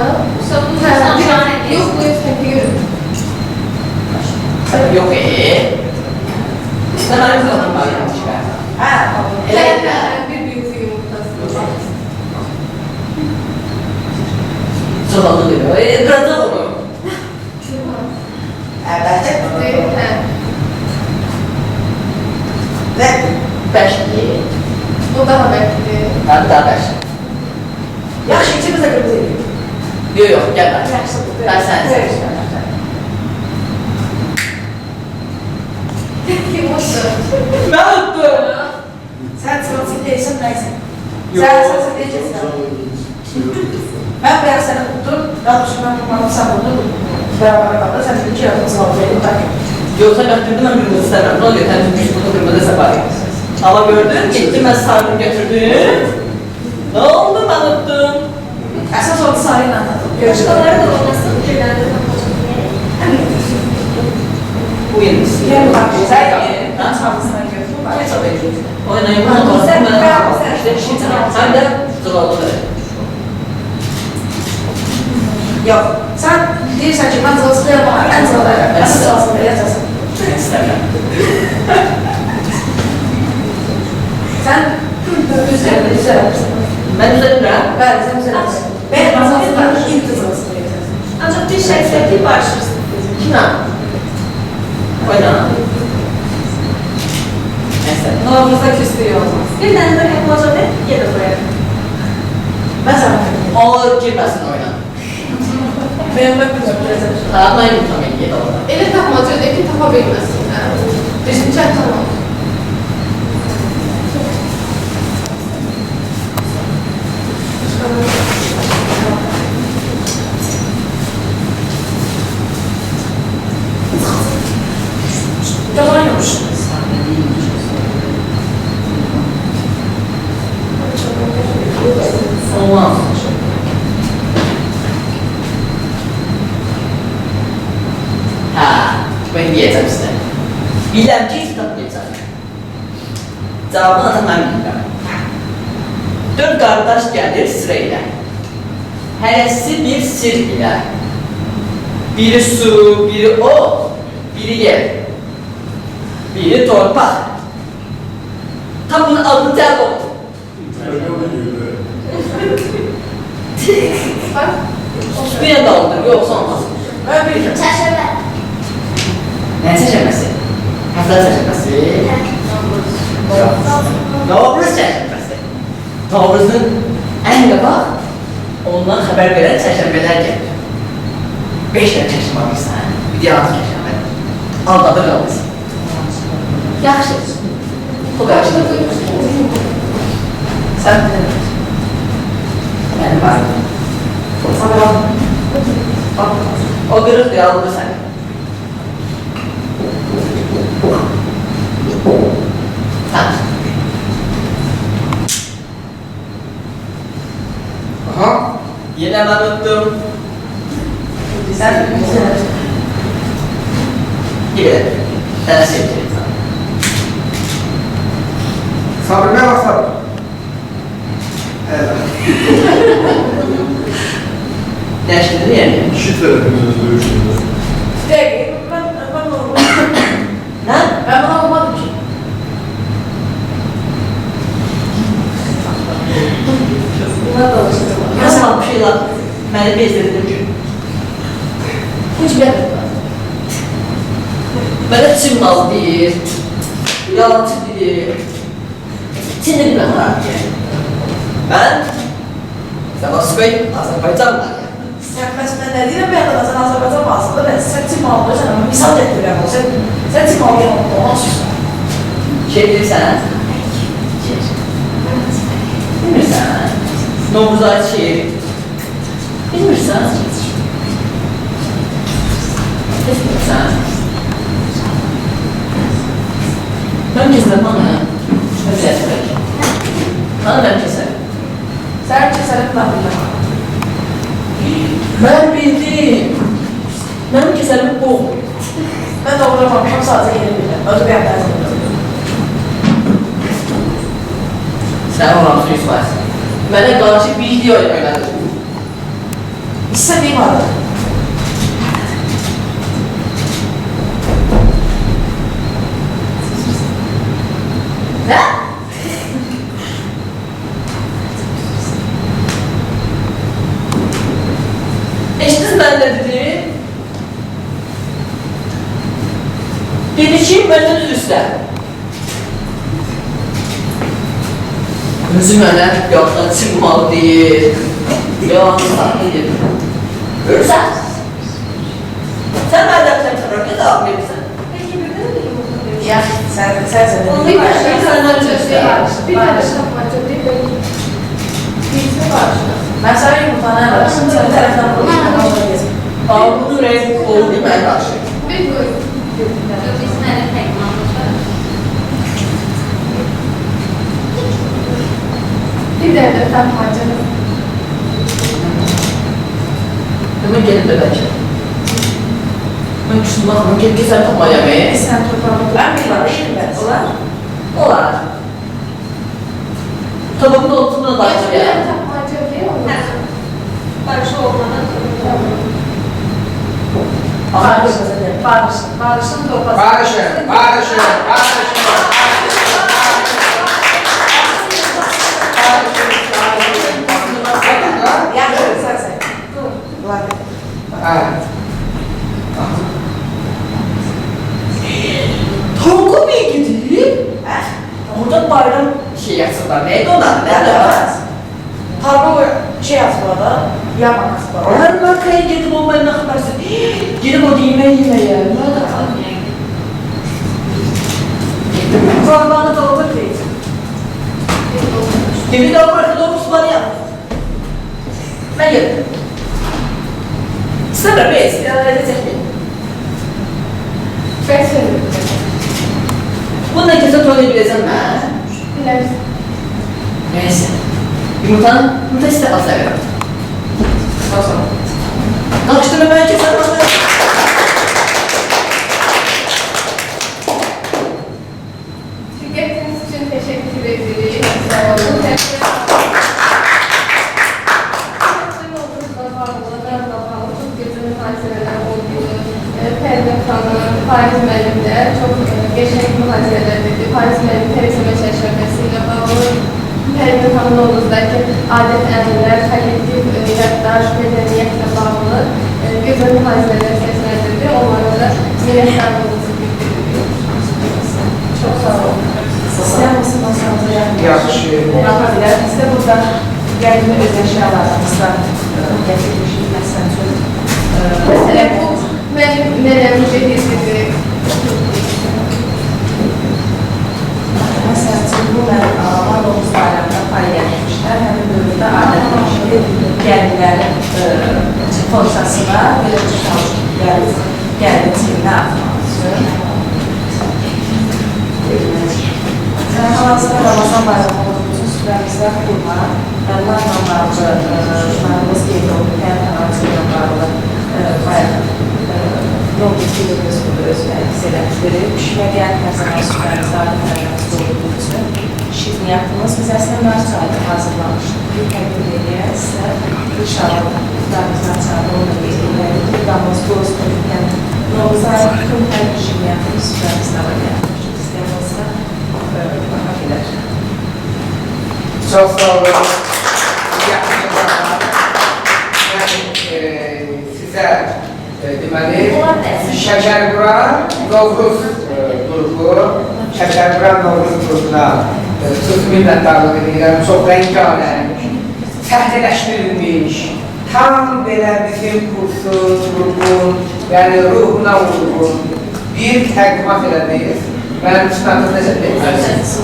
yokluyor sanki görün. Yok İşte ben zaman var yanlış ben. Ha, Evet. Bir büyük yumurtasını. Zavallı diyor. Bırakın onu. bence. Ve Beş iyi. O daha belki. Hatta beş. yaxşı ikimiz de kırmızı yiyor. Yok yok gel ben. Ben sen. Yumurta. Ben unuttum. Sen sırası değilsin neyse. Sen sırası diyeceksin. Ben beyaz seni tuttum. Yanlışım ben tutmadım sen buldun. Beraber kaldı. Sen iki yapmasın alacaktın. Tak. Yoksa ben dedim ben kırmızı istemem. Ne oluyor? Sen tutmuş bunu kırmızı separ. Ama gördün gitti ben sarını götürdüm. Ne oldu ben unuttum. Esas oldu sarıyla anladım. Başkaları da olmasın, fikirlendirme hocam. Bu yenisi. Gel bak. Sen yap. Ha? Çabısına götür. Geç o bekliyor. Oynayın bunu. Sen Ben sen. işte bir şey sen de zavallı. Yok. Sen deyirsən ki, mən zalısını yapamam. Ən zalılayım. Əsas zalısını yapacaqsın. İstemiyorum. Sen düzə yapırsın. Ben düzeltmem. Bəli, sən düzə yapırsın. Benim zalısını ilk zalısını yapacaqsın. Ancaq bir şəxsiyyətli başlayırsın. Kimə? Oyna. Neyse. Novumuzda küstüyü olmaz. Bir dənə də yapılacaq yenə qoyarım. Mən sana O girməsin oyuna. Beğenmek bilmiyorum. Mən yumurtam eləyək də orada. Elə tapmacadır ki, tapa bilməsinlər. Bizim çətin olur. Yalan yox. Olmaz. Hə, mən deyəcəm sizə. Biləm ki, kitab deyəcəm. Cavabını da mən bilirəm. 4 qardaş gəlir sırayla. Hərəsi bir sir ilə. Biri su, biri o, biri yer. Biri torpaq. Tam bunun adını cəlb oldu. Bir yana daldır, yoxsa olmaz. Ben bilmiyorum. Çərşəbə. Nə çəkməsi? Həftə çəkməsi? Novruz çəkməsi. Novruzun ən qabaq ondan xəbər verən çəkmələr gəlir. 5 dənə çəkmə alırsan, bir diyanat çəkmə. Aldadır qalırsan. Yaxşı. Bu qarşı. Sən bilirəm. Mənim var. Sana bak. Bak. O qırıq deyə alır səni. Aha. Yine ben unuttum. Sen gibi. Ben sevdim. Sabır ne var sabır? Evet. Ne şimdi yani? İki tarafımız dövüşüyordu. Değil. Ben normal. Ne? Ben bunu almadım ki. Bunlar da alıştırma. Nasıl bir şeyler? Beni bezdirdim ki. Hiç gelmedi. Bana Çin malı deyir. Yalancı deyir. Çin'i bilmem artık. Ben Sabahsıbey Azerbaycan'da. Sen mesela ne diyeyim ben de sen Azerbaycan bazında ben sen tim almışsın ama misal getiriyorum. Sen tim alıyorsun ondan sonra. Şey bilirsən? Bilmirsən? Novruz ayı şiir. Bilmirsən? Heç bilmirsən? Mən kesiləm hanı? Mən kəsərək. Hanı mən kəsərək? Sen keserim ben bilemem. Mən bildim. Mənim kəsərim bu. Ben doğramamışım sadece yeni bildim. Özü ben bildim. Sən oramsın İsmail. Mənə qarşı video öyrəndir. İstediğim adı. Nə? Eşitdiniz mən nə dedi? Dedi ki, məndən üzr istə. Özü mənə yaddan çıxmalı deyir. Yalanlar deyir. Görürsən? Sən məndən təmsənlər, nə cavab verirsən? Peki bir de mi yumurta Ya sen. Onu Bir bir dənə şey tapmaca deyil. Bir dənə tapmaca deyil. Birisi var. Ben sana yumurtanı arasın. Sen taraftan konuşma. Ağabey ürək oldu mənə qarşı. Bir qoy. Biz mənə tək malmışlar. Bir dənə də tapmaca. Hemen gelip de bence. Ben küsüm bakmam, gelip güzel tapma yemeği. Sen toprağını. Ben bilmem. Ben. Olar? Olar. Tabağın altından da Bir açır dənə ya. tapmaca deyil. Barış olmadan Barışın toprağı. Barışın, barışın, barışın. Yaxşı, sen. Ha. Tavuk bir gidip, orada bayram şey yapsınlar. Neydi onlar? Nerede var? Tarla şey yaz bu arada. Yamanası var. Her markaya gidip olmayı ne yaparsın? Gidip o yemeğe. Kurbanı da olur değil. Gibi de markada olmuş var ya. Ben yedim. Sana bir istiyorlar edecek. Ben söylüyorum. Bununla kimse tanıyabileceğim ben. Bileriz. Neyse. Yumurta iste az evvel. Sağ ol. Kalkıştırma ben keser bana. Şirketiniz için teşekkür ederiz. Sağ olun. Çok güzel muhasebeler olduğunu, Pervin Hanım, Faiz Müəllim'de çok geçerli muhasebeler dedi. Faiz Müəllim tercüme çerçevesiyle bağlı Pervin Hanım'ımızdaki adet ənənələr, kollektiv yaddaş, medeniyetle bağlı güzel muhasebeler seslendirdi. Onlara da minnettarlığımızı bildiriyoruz. Çok sağ olun. Sizler nasıl masanıza Yaxşı. yapabilir? Biz de burada gəlimi öz eşyalarımızda getirmişik məsələn. Mesela bu benim nenem cedizidi. Məsələn üçün, bu mənim Ağabeyimiz bayramda paylaşmışlar. Həmin dövrdə adətən gəlinlərin forsasına belə çıxarmış gəlin çilinə atmaq üçün. Hal-hazırda Ramazan bayramı olduğu üçün süfrəmizdə xurma, narla bağlı, narımız qeyd olunur, tərəfənacıyla bağlı bayram Novruz öz vəzifələri pişməyə hər zaman süfrəmizdə adətən olduğu üçün şirniyyatımız biz əslində nar çayı hazırlamışıq. Bir həqiqəliyə sizə inşallah iftarımızın açarı onu qeyd Damız, qoz, qırıqən Novruz ayı bütün hər şirniyyatımız süfrəmizdə var gəlmişik. İstəyən olsa baxa bilər. Çok sağ olun. Yani size deməli Şəkərbura Novruz qrupu, Şəkərbura Novruz qrupuna xüsusi minnətdarlıq edirəm. Çox rəngarəng, səhnələşdirilmiş, tam belə bizim kursun, qrupun, yəni ruhuna uyğun bir təqdimat elədiniz. Mənim çıxartım necədir?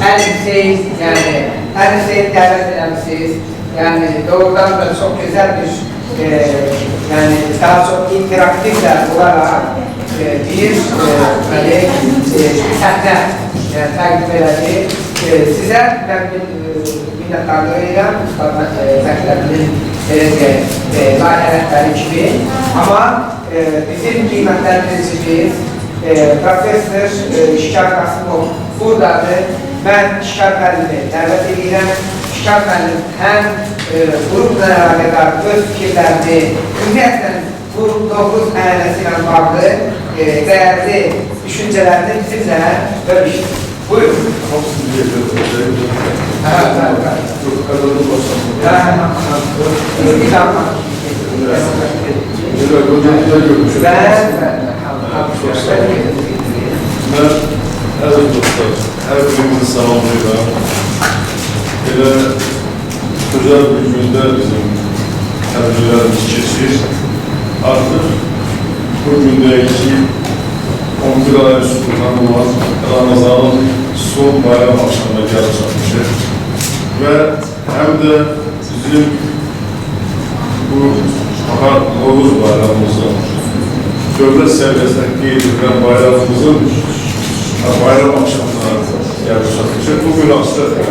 Əl-Hüseyin, yəni Əl-Hüseyin dəvət eləmişsiniz. Yəni doğrudan da çox gözəl bir yani daha çok interaktif olarak bir sahne takdim edildi. Size ben minnettarlığı edirəm, zəklərinin layihə rəhbəri kimi. Amma bizim qiymətlərimiz Profesör Şikar Qasımov buradadır. Mən Şikar müəllimi dəvət edirəm. Şikar müəllim həm qrupla əlaqədar öz fikirlərini, ümumiyyətlə bu Novruz ənənəsi ilə bağlı dəyərli düşüncələrini bizimlə bölüşdür. Buyurun. Əziz dostlar, hər birimizi salamlayıram. Elə gözəl bir gündə bizim təbirlərimiz keçir. Artıq bu gündəki 11 ay üstündən olan Ramazanın son bayram axşamına gəlib çatmışıq. Və həm də bizim bu Novruz bayramımızın dövlət səviyyəsində qeyd edilən bayramımızın bayram axşamına gəlib çatmışıq. Bu münasibətlə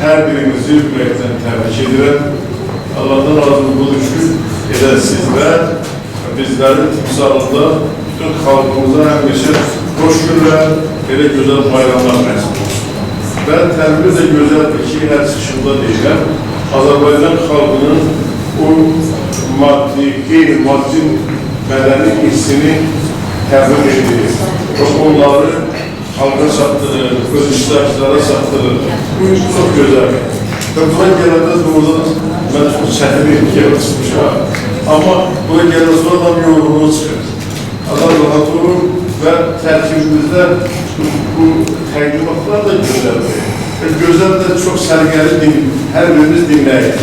hər birimizi ürəkdən təbrik edirəm. Allah'tan razılığını düşür edəsiniz və bizlərin timsalında bütün xalqımıza həmişə xoş günlər, belə gözəl bayramlar nəsib olsun. Və təbir də gözəldir ki, hər çıxışında deyiləm, Azərbaycan xalqının o maddi, qeyri-maddi mədəni hissini təbir edir və onları halka çatdırır, öz iştirakçılara çatdırır. Bu iş çox gözəldir. Və buna gələndə doğrudan mən çox çətin yerə çıxmışam. Amma buna gələndə sonra adam yorğunluğu çıxır. Adam rahat olur və tərkibimizdə bu təqdimatlar da gözəldir. Və gözəl də çox sərgəli hər birimiz dinləyir.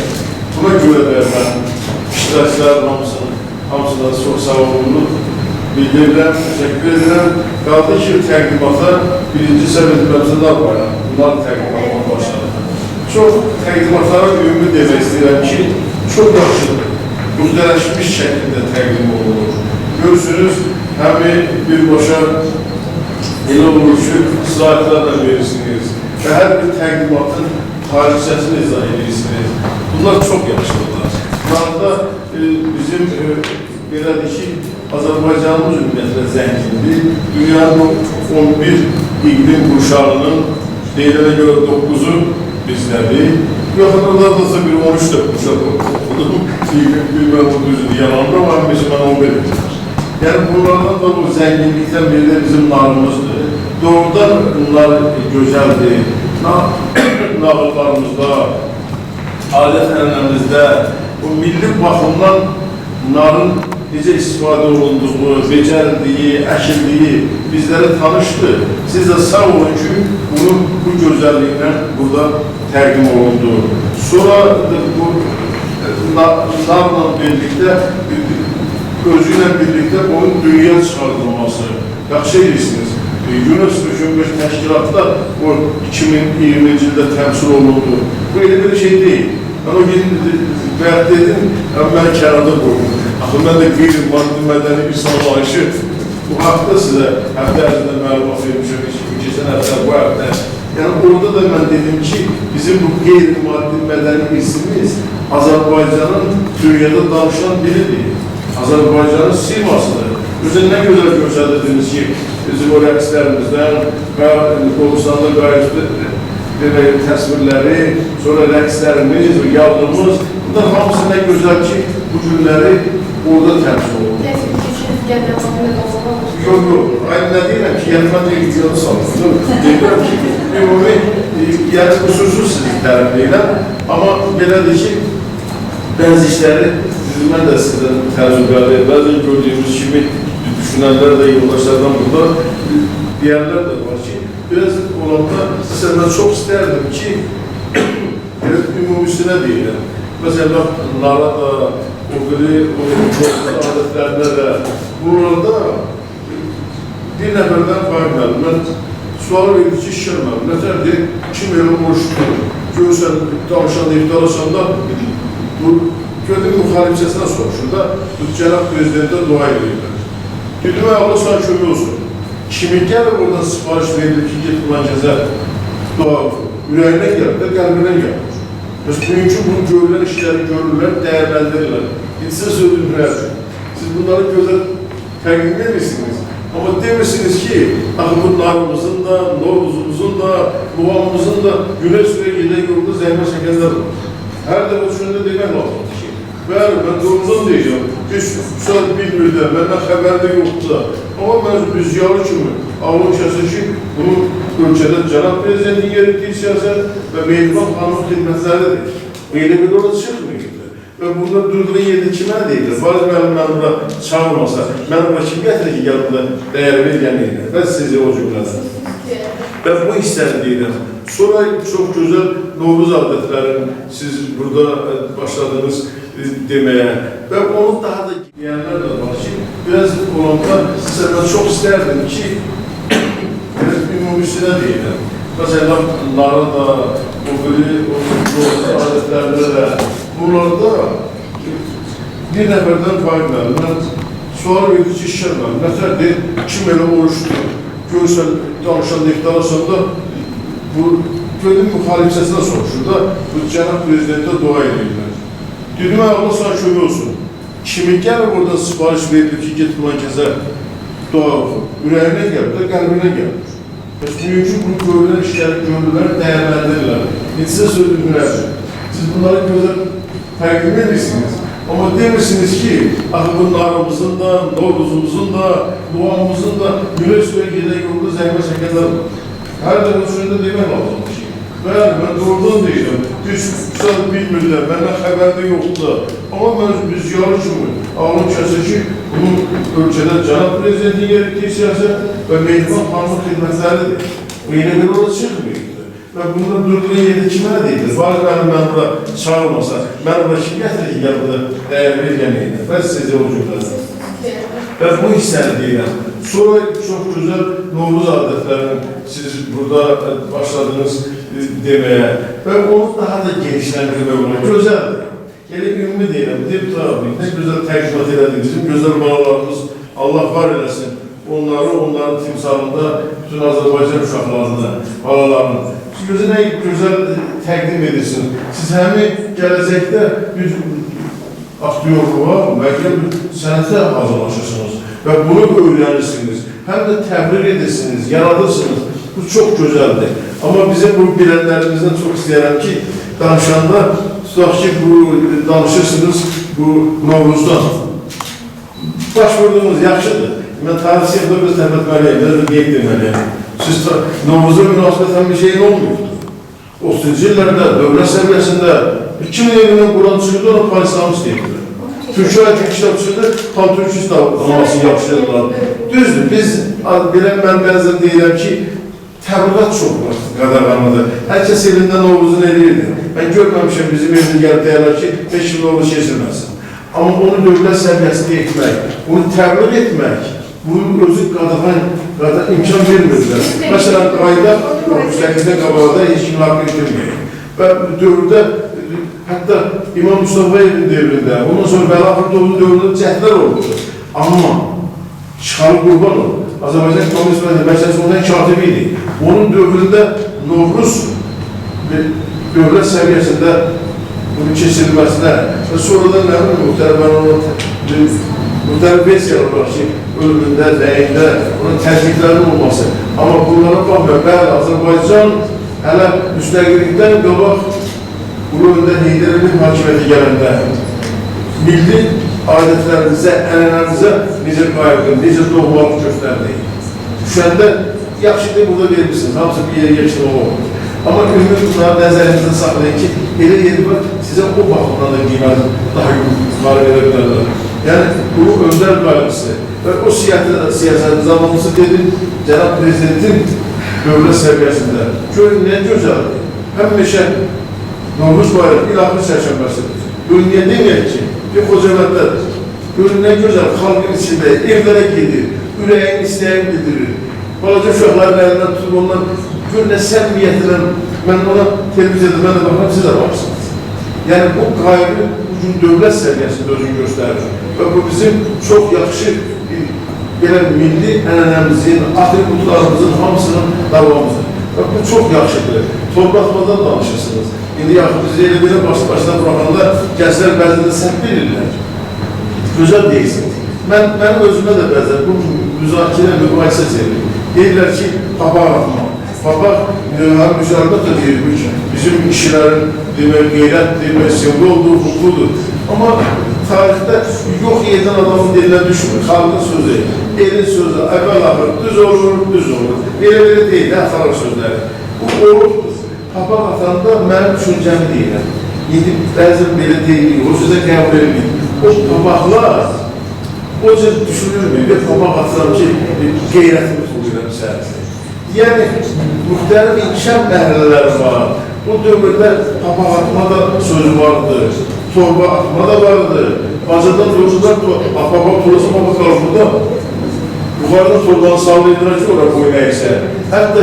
Buna görə də mən iştirakçıların hamısına çox sağ olun. Bildirirəm, təşəkkür edirəm. Qaldı ki, təqdimata birinci səbəbimizdə var. Bunlar təqdimatla başladı. Çox təqdimatlara ümumi demək istəyirəm ki, çox yaxşıdır. Müzdələşmiş şəkildə təqdim olunur. Görürsünüz, həmi birbaşa elə olur ki, slaytlarla verirsiniz və hər bir təqdimatın tarixçəsini izah edirsiniz. Bunlar çox yaxşıdırlar. Bunlarda bizim belədir ki, Azərbaycanımız ümumiyyətlə zəngindir. Dünyanın 11 iqlim qurşağının deyilənə görə 9-u bizdədir. Yaxınlardansa bir 13 də qurşaq okudum. Bilməm bu düzdür, yalandır, amma mən 11 bilir. Yəni bunlardan da bu zənginlikdən biri də bizim narımızdır. Doğrudan bunlar gözəldir. Nağıllarımızda, adət-ənənəmizdə bu milli baxımdan narın necə istifadə olunduğu, becərildiyi, əkildiyi bizlərə tanışdır. Siz də sağ olun ki, bunun bu gözəlliyinə burada təqdim olundu. Sonra bu narla birlikdə, özü ilə birlikdə onun dünya çıxardılması. Yaxşı edirsiniz. UNESCO Cümhur Təşkilatda o 2020-ci ildə təmsil olundu. Bu elə bir şey deyil. Mən o gün bəət dedim, mən kənarda qoydum. Axı, mən də qeyri-maddi mədəni bir sanalayışı bu haqda sizə həftə ərzində məlumat vermişəm, keçən həftə, bu həftə. Yəni, orada da mən dedim ki, bizim bu qeyri-maddi mədəni irsimiz Azərbaycanın dünyada danışan dilidir. Azərbaycanın simasıdır. Özün nə gözəl göstərdiniz ki, bizim o rəqslərimizdən və Qolustanda qayıtlı təsvirləri, sonra rəqslərimiz, yardımımız, bunlar hamısı nə gözəl ki, bu günləri orada təmsil olunur. Yox, aynı nə deyirəm ki, yəni mən deyirəm salınır. Deyirəm ki, ümumi, yəni qusursuz sizi tərif deyirəm, amma belədir ki, bəzi işləri mən də sizdən təcrübəli, bəzən gördüyümüz kimi düşünənlər də yoldaşlardan burada deyənlər də var ki, biraz olanda, məsələn, mən çox istərdim ki, ümumisinə deyirəm. Məsələn, nara da, o biri, o adətlərində də, burada bir nəfərdən faydalanır. Mən sual verir ki, şişirməm, nətərdir, kim elə oruçdur, görürsən, danışanda, iftarasanda, bu gördüyüm müxalifçəsindən soruşur da, bu Cənab Prezidentə dua edirlər. Dedim, Allah sana kömək olsun. Kimin gəlir oradan sipariş verilir ki, get bulan gəzər, dua olsun. Ürəyinə gəlir də, qəlbinə gəlir. Bugünkü bunu görülən işləri görürlər, dəyərləndirirlər. İnsan sözünürlər. Siz bunları gözəl təqdim edirsiniz. Amma demirsiniz ki, bu narımızın da, Novruzumuzun da, Muğamımızın da UNESCO-ya gedən yolda zəhmə çəkənlər var. Hər dəfə düşündə demək lazımdır ki, bəli, mən doğrudan deyəcəm, biz saat bilmirdə, məndən xəbərdə yoxdur da. Amma mən rüzgarı kimi ağlım kəsir ki, bunun ölkədə Cənab Prezidentin yeritdiyi siyasət və Mehriban Xanımın xidmətləridir. Elə bir orada çıxmıyor. Və burada durduğun yerdə kimə deyirlər? Bariz mənim bura çağırmasa, mən bura kim gətirir ki, gəl burada dəyər verən deyirlər. Və sizi o cümlədən. Və bu hissəni deyirəm. Sonra çox gözəl Novruz adətlərin siz burada başladınız deməyə və onu daha da deyənlər də var ki, biraz olanda sizə çox istərdim ki, ümumisinə deyirəm. Məsələn, nara da, o biri, o adətlərdə də, bunlarda bir nəfərdən faydalanır. Mən sual verir ki, şişirməm, nətərdir, kim elə oruçdur, görürsən, danışanda, iftarasında bu gördüyüm müxalifçəsindən soruşur da, bu Cənab Prezidentə dua edirlər. Dedim, Allah sana kömək olsun. Kimin gəlir oradan sipariş verilir ki, get bulan gəzər, dua olsun. Ürəyinə gəlir də, qəlbinə gəlir. Bugünkü bu görülən işləri görürlər, dəyərləndirirlər. İnsan sözünürlər. Siz bunları gözəl təqdim edirsiniz. Amma demirsiniz ki, bu narımızın da, Novruzumuzun da, Muğamımızın da UNESCO-ya gedən yolda zəhmə çəkənlər var. Hər dəfə düşündə demək lazımdır ki, bəli, mən doğrudan deyirəm, biz saat bilmirlər, məndən xəbərdə yoxdur. Amma mən rüzgarı kimi ağlım kəsir ki, bunun ölkədə Cənab Prezidentin yeritdiyi siyasət və Mehriban Xanımın xidmətləridir. Bu elə bir orada çıxmıyor. Və bunda durduğun yerdə kimə deyilir? Var mənim burada çağırmasa, mən burada kim gətirir ki, gəl burada dəyər vergəməyinə? Və sizə o cümlədir. Və bu hissəni deyirəm. Sonra çox gözəl Novruz adətlərini siz burada başladınız deməyə və onu daha da genişləndirmək olur. Gözəldir. Elə ümumi deyirəm, ne gözəl təqdimat elədik. Bizim gözəl balalarımız, Allah var eləsin, onların timsalında bütün Azərbaycan uşaqlarını, balalarını nə gözəl təqdim edirsin. Siz həmi gələcəkdə bir aktyorluğa, bəlkə bir sənətə hazırlaşırsınız və bunu öyrənirsiniz. Həm də təbliğ edirsiniz, yaradırsınız. Bu çox gözəldir. Amma bizim bu bilənlərimizdən çox istəyərəm ki, danışanda, tutaq ki, danışırsınız bu Novruzdan. Baş vurduğunuz yaxşıdır. Mən tarihçiyədə bir təbətməliyəm, bir qeyd deməliyəm. Siz Novruz'a münasibətən bir şeyin olmuyordu. 30-cu illərdə, dövlət səviyyəsində 2000 evindən Quran çıxırdı, ona Pakistanımız deyildi. Türkiye kitabçıda tam Türkçüsü davasını yapışdırdılar. Düzdür, biz mən bənzər deyirəm ki, təbliğat çox var, qadağanıdır. Hər kəs elindən Novruzun eləyirdi. Mən görməmişəm bizim evdə gəlib deyərlər ki, 5 yıl Novruz keçirməsin. Amma onu dövlət səviyyəsində etmək, onu təbliğ etmək, bunun özü qadağan imkan vermirlər. Məsələn, qayda 8-də qabağda heç kim haqqı itirməyək. Və dövrdə, hətta İmam Mustafa'nın devrində, ondan sonra Vəli Axundovun dövründə cəhdlər oldu. Amma çıxarı qurban oldu. Azərbaycan Komünist Məclisi ondan katibi idi. Onun dövründə Novruz dövlət səviyyəsində bunun keçirilməsinə və sonradan nə bilim, müxtəlif versiyalar var ki, ölümündə, rəyində, onun təzyiqlərinin olması. Amma bunlara baxmıyor. Bəli, Azərbaycan hələ müstəqillikdən qabaq Ulu Öndər Heydərinin hakimiyyəti gələndə milli adətlərimizə, ənənəmizə necə qayıqın, necə doğmalıq göstərdik. Düşəndə yaxşıdır burada vermişsiniz, hamısı bir yere geçti o olur. Amma ümumi bunları nəzərinizdə saxlayın ki, elə yeri var, sizə o baxımdan da qiymət daha yukarı verə bilərlər. Yəni, bu öndər qayğısı və o siyasətin zamanlısı dedim, Cənab Prezidentin dövlət səviyyəsində. Görün, nə gözəldir. Həmişə Novruz bayrağı ilahi çərşənbəsidir. Görün, niyə deməyək ki, bir Xocavəndədir. Görün, nə gözəl, xalqın içində, evlərə gedir, ürəyin istəyini bildirir. Balaca uşaqların əlindən tutub ondan, görün, nə səmimiyyətlə, mən ona televiziyada, mən də baxam, siz də baxırsınız. Yəni, bu qayğı bugün dövlət səviyyəsində özünü göstərir. Və bu bizim çox yaxşı belə milli ənənəmizin, atributlarımızın hamısının davamıdır. Və bu çox yaxşıdır. Torbatmadan danışırsınız. İndi yaxın biz elə belə başına buraxanda gənclər bəzində səhv verirlər. Gözəl deyirsiniz. Mən özümə də bəzən bu müzakirə, mübahisə çevirir. Deyirlər ki, papaq atmaq. Papaq müzakirət da deyir, bizim kişilərin qeyrətdir, simvoldur, hukukludur. Amma tarixdə yox yerdən adamın dilinə düşmür, xalqın sözü, elin sözü, əvvəl axır, düz olur, düz olur. Belə deyil, əxtaraq sözləri. Bu olur, papaq atanda mənim düşüncəmi deyirəm. İndi bəzən belə deyilir, o sözə qəbul edilmir. O papaqlar, o cür düşünülmür və papaq atıram ki, qeyrətimi tuğuyuram səhərsi. Yəni, müxtəlif inkişaf mərhələləri var. Bu dövrdə papaq atma da sözü vardır, torba atma da vardır. Bacadan doğrudan papaq torası papaq qalır burada. Yuxarıdan torbanı sallayırlar ki, oraya qoyunayırsə. Hətta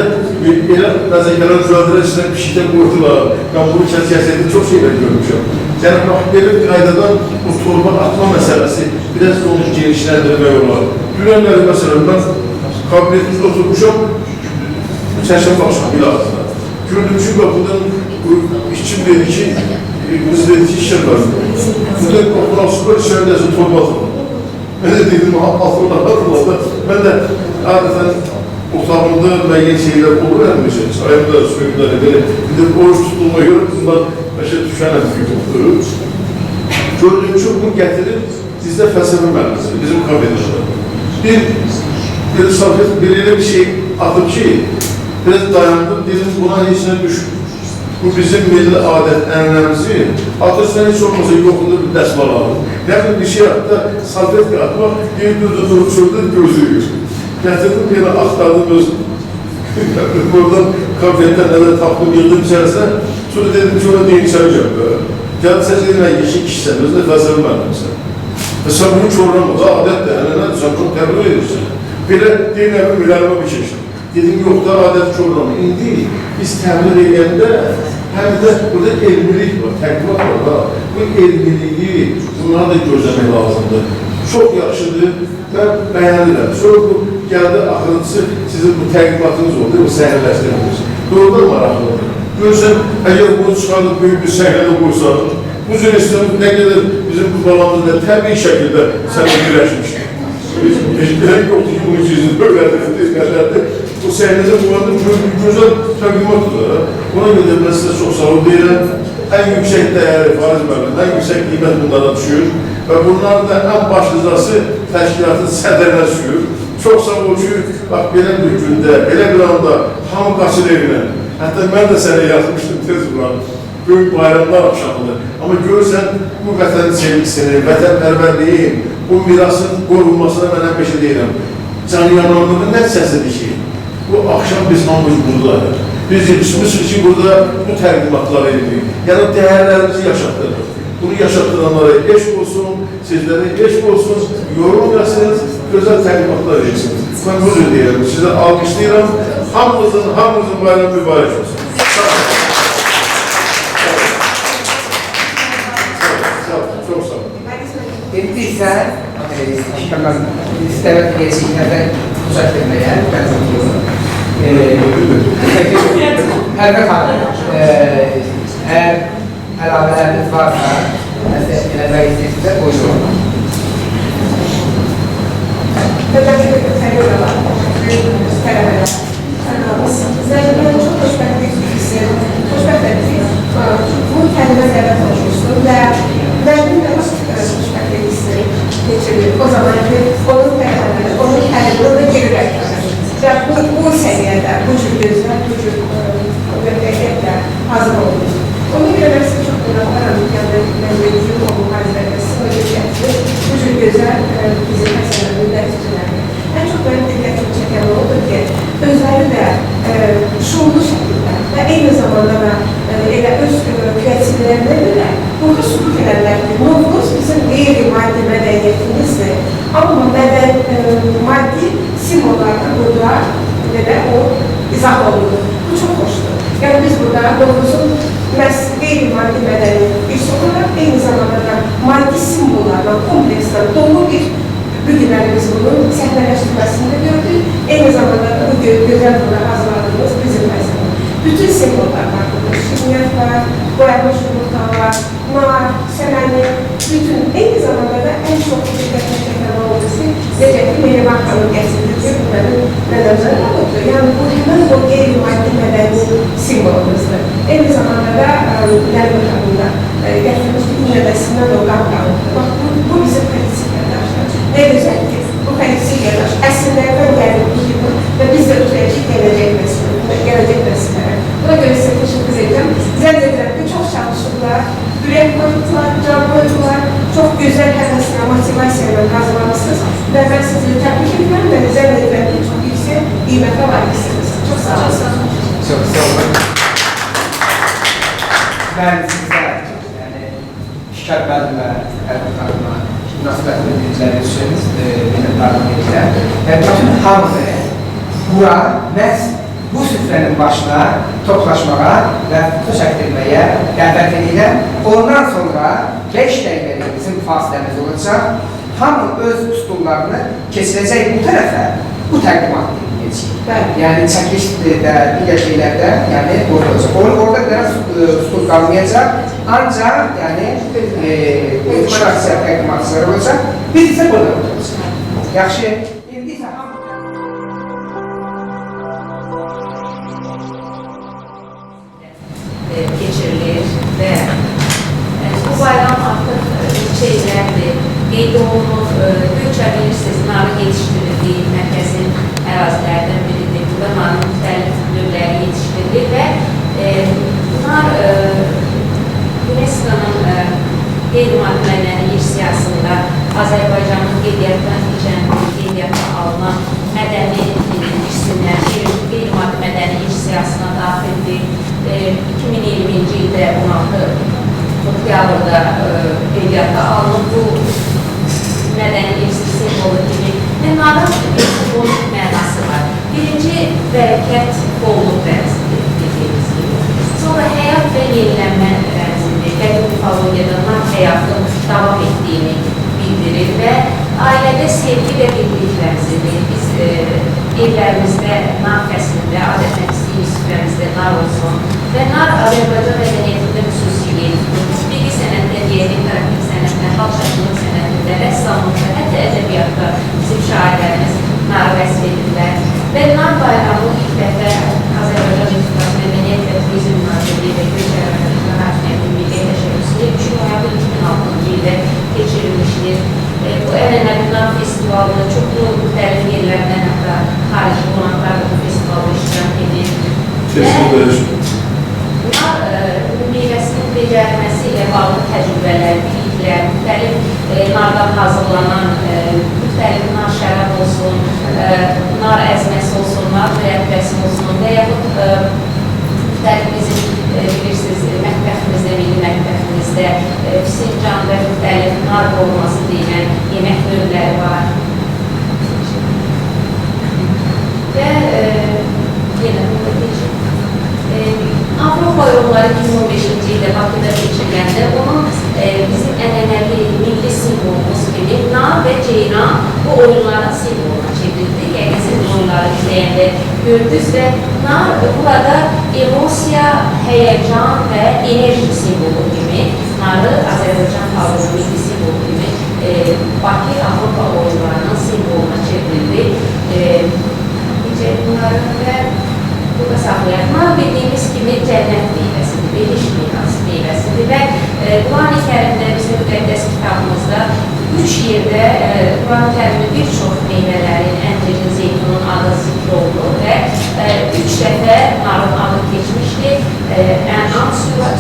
elə nəzəkələr düzəldirək içində pişikdə qoydular. Mən bunu kəs-kəsədə çox şeylər görmüşəm. Yəni, belə bir qaydadan bu torba atma məsələsi biraz onu genişləndirmək olar. Dünənləri məsələn, mən kabinetimizdə oturmuşam, çərşən başqa bir altında. Gördüm ki, buradan işçim dedi ki, qız dedi ki, işler var. Burada qoxunan süper içəridəsi torba atılır. Mən də dedim, altına atılır. Mən də adətən otağımda müəyyən şeylər olur əlmişəm. Ayımda, suyumda, belə. Bir də oruç tutulma görə bundan bəşə düşənəm oldu. Gördüm ki, bunu gətirib bizdə fəlsəfə müəlliməsidir, bizim kabinetdə. Bir safət, belə bir şey atıb ki, biraz dayandım, dedim, buna içine düşür. Bu bizim milli adət ənənəmizi, atırsan heç olmasa yoxunda bir dəsmal alır. Nəfin bir şey atda, salfetka atmaq, bir düzü duruşurdu, gözlüyür. Gətirdim, belə axtardım öz Buradan kafetten nələr tapdım, yıldım içərisinə. Sonra dedim ki, ona deyin içəri gəl. Gəldi sən dedim, mən yeşik kişisən, özünə fəlsəfi mənimsən. Sən bunu çorlama da, adətdir, ənənədir, sən bunu təbliğ edirsən. Belə deyin, əvvəl mülərimə bir keçdim. Dedim, yox da, adət çorlama. İndi biz təbliğ edəndə, həm də burada elmilik var, təqdimat var da. Bu elmiliyi, bunları da gözləmək lazımdır. Çox yaxşıdır və bəyənirəm. Sonra bu gəldi, axırıncısı sizin bu təqdimatınız oldu, bu səhnələşdiriniz. Doğrudan maraqlıdır. Görürsən, əgər bunu çıxarıb böyük bir səhnədə qoysan, bu cür istəyəm, nə qədər bizim bu balamızda təbii şəkildə sənə birləşmişdir. Heç bilək yoxdur ki, bunun için böylədir, nələrdir. Bu səhnədə qoyanda gözəl təqdimatdır. Buna görə mən sizə çox sağ ol deyirəm. Ən yüksək dəyəri, Fariz müəllim, ən yüksək qiymət bunlara düşür və bunların da ən başlıcası təşkilatın sədrinə düşür. Çox sağ ol ki, bax, belə bir gündə, belə bir anda hamı qaçır evinə. Hətta mən də sənə yazmışdım tez buranı. Böyük bayramlar axşamıdır. Amma görürsən, bu vətənin sevgisini, vətənpərvərliyin, bu mirasın qorunmasına mən həmişə deyirəm. Canyananlığın nəticəsidir ki, bu axşam biz hamımız buradayıq. Biz yetişmişik ki, burada bu təqdimatları edirik. Yəni, dəyərlərimizi yaşatdırır. Bunu yaşatdıranlara eşq olsun, sizlərə eşq olsun, yorulmayasınız, gözəl təqdimatlar edirsiniz. Mən bu cür deyirəm, sizə alqışlayıram. Hamımızın bayramı mübarək olsun. Çok sağ olun. Geldiyse, ben istemek geçişlerden uzak etmeye benziyorum. Elbette hanım, eğer əlavələriniz varsa, eləmək istəyirsinizsə, buyurun. Sizlerden çok hoşbəxtlik hissediyorum. Xoşbəxtlik bu kəlimə dəvət olmuşdur və mənim də xoşbəxtlik hissi geçirdim. O zaman ki, onun fərqləri, onun kəlimi da görürək. Və bu səviyyədə, bu cür gözlər, bu cür müvəffəqiyyətlə hazır olmuş. Ona görə mən sizə çox qonaqlarım, mən deyəcəyim o mühazirədə sizə geçəcək. Bu cür gözəl bizim məsələnin nəticələri. Ən çox mənim diqqətimi çəkən oldu ki, özləri də şuurlu şəkildə və eyni zamanda da elə öz kreativlərinə görə burada sübut edərlər ki, Novruz bizim qeyri-maddi mədəniyyətimizdir. Amma maddi simvollarda burada belə o izah olunur. Bu çox xoşdur. Yəni biz burada Novruzun qeyri-maddi mədəniyyət bir olaraq eyni zamanda da maddi simvollarla, komplekslə dolu bir bugünləri biz bunun səhnələşdirməsində gördük. Eyni zamanda da bu gözəl burada hazırladığımız bizim məsələ. Bütün simvollar var burada. Şirniyyət var, boyanmış yumurta var, nar, səməni, bütün. Eyni zamanda da ən çox diqqətini çəkən olması necə ki, Mehriban xanım gətirdiyi bu mənim nədəmdən oldu. Yəni bu həmən o qeyri-maddi mədəni simvolumuzdur. Eyni zamanda da Nərmin xanım da gətirmiş ki, nədəsindən o qan qalırdı. Bax, bu bizim politik ne güzel ki, bu kalitesi yaraş. Esinlerden geldik bu yıl ve biz de tutacak gelecek nesilere. Buna göre size teşekkür ederim. Zannederim çok çalışırlar, yürek koydular, can koydular, çok güzel hevesine, motivasyonla hazırlamışsınız. Ve ben sizi tebrik ediyorum ve zannederim ki çok yüksek kıymete layıksınız. Çok sağ olun. Çok sağ olun. Ben size şikayet verdim ve Erdoğan'la münasibətli bilgiləri üçün minnətdarlıq edirəm. Və bütün hamını bura məhz bu süfrənin başına toplaşmağa və foto çəkdirməyə dəvət edirəm. Ondan sonra 5 dəqiqəlik bizim fasiləmiz olacaq. Hamı öz stullarını keçirəcək bu tərəfə, bu təqdimat edəcək. Yəni çəkilişdə, digər şeylərdə, yəni orada olacaq. Orada biraz stul qalmayacaq. Ancaq, yəni, şəxsiyyət təqdimatçıları olacaq, biz isə burada olacaq. Yaxşı, indi isə geçirilir və bu bayram artıq neçə illərdir qeyd olunur. Göyçə bilirsiniz, narı yetişdirildiyi mərkəzin ərazilərdən biridir. Burada narın müxtəlif növləri yetişdirilir və bunlar UNESCO-nun qeyri-maddi mədəni irs siyasında Azərbaycanın qeydiyyatdan keçən, qeydiyyatdan alınan mədəni irsindən qeyri-maddi mədəni bərəkət, bolluk rəmzidir dediyimiz gibi. Sonra həyat və yenilənmə rəmzidir. Qədim mifologiyada nar həyatın davam etdiyini bildirir və ailədə sevgi və birlik rəmzidir. Biz evlərimizdə nar fəslində, adətən istəyimiz süfrəmizdə nar olsun və nar Azərbaycan mədəniyyətində xüsusi yer tutur. Musiqi sənətdə, diyetlik, interaktiv sənətdə, xalq şaşırlıq sənətində, rəssamlıqda, hətta ədəbiyyatda bizim şairlərimiz narı vəsf edirlər. Və nar bayramı ilk dəfə Azərbaycan Respublikası Mədəniyyət və Turizm Nazirliyi və Göçər və Hakimiyyətin Milli Təşəbbüsü 3 noyabr 2006-cı ildə keçirilmişdir. Bu ənənəvi nar festivalı çoxlu müxtəlif yerlərdən, hətta xarici qonaqlar da bu festivalda iştirak edir. Nar meyvəsinin becərilməsi ilə bağlı təcrübələr, biliklər, müxtəlif nardan hazırlanan, müxtəlif nar şərab olsun, nar əzməsi olsun, nar mürəbbəsi olsun və yaxud müxtəlif bizim bilirsiniz, mətbəximizdə, milli mətbəximizdə fincan və müxtəlif nar olması deyilən yemək növləri var. Və yenə burada keçir. Avropa oyunları 2015-ci ildə Bakıda keçiriləndə onun bizim ənənəvi milli simvolumuz kimi nar və ceyran bu oyunların simvoluna çevrildi. Yəni siz oyunları izləyəndə gördünüz və nar burada emosiya, həyəcan və enerji simvolu kimi narı Azərbaycan xalqının milli simvolu kimi Bakı Avropa oyunlarının simvoluna çevrildi. Bunların və burada saxlayaq. Nar bildiyimiz kimi cənnət meyvəsidir, beliş meyvəsidir və Quran-ı Kərimdə, bizim müqəddəs kitabımızda 3 yerdə Quran-ı Kərimin bir çox meyvələrin, əncirin, zeytunun adı zikr olunur və 3 dəfə narın adı keçmişdir. Ən'am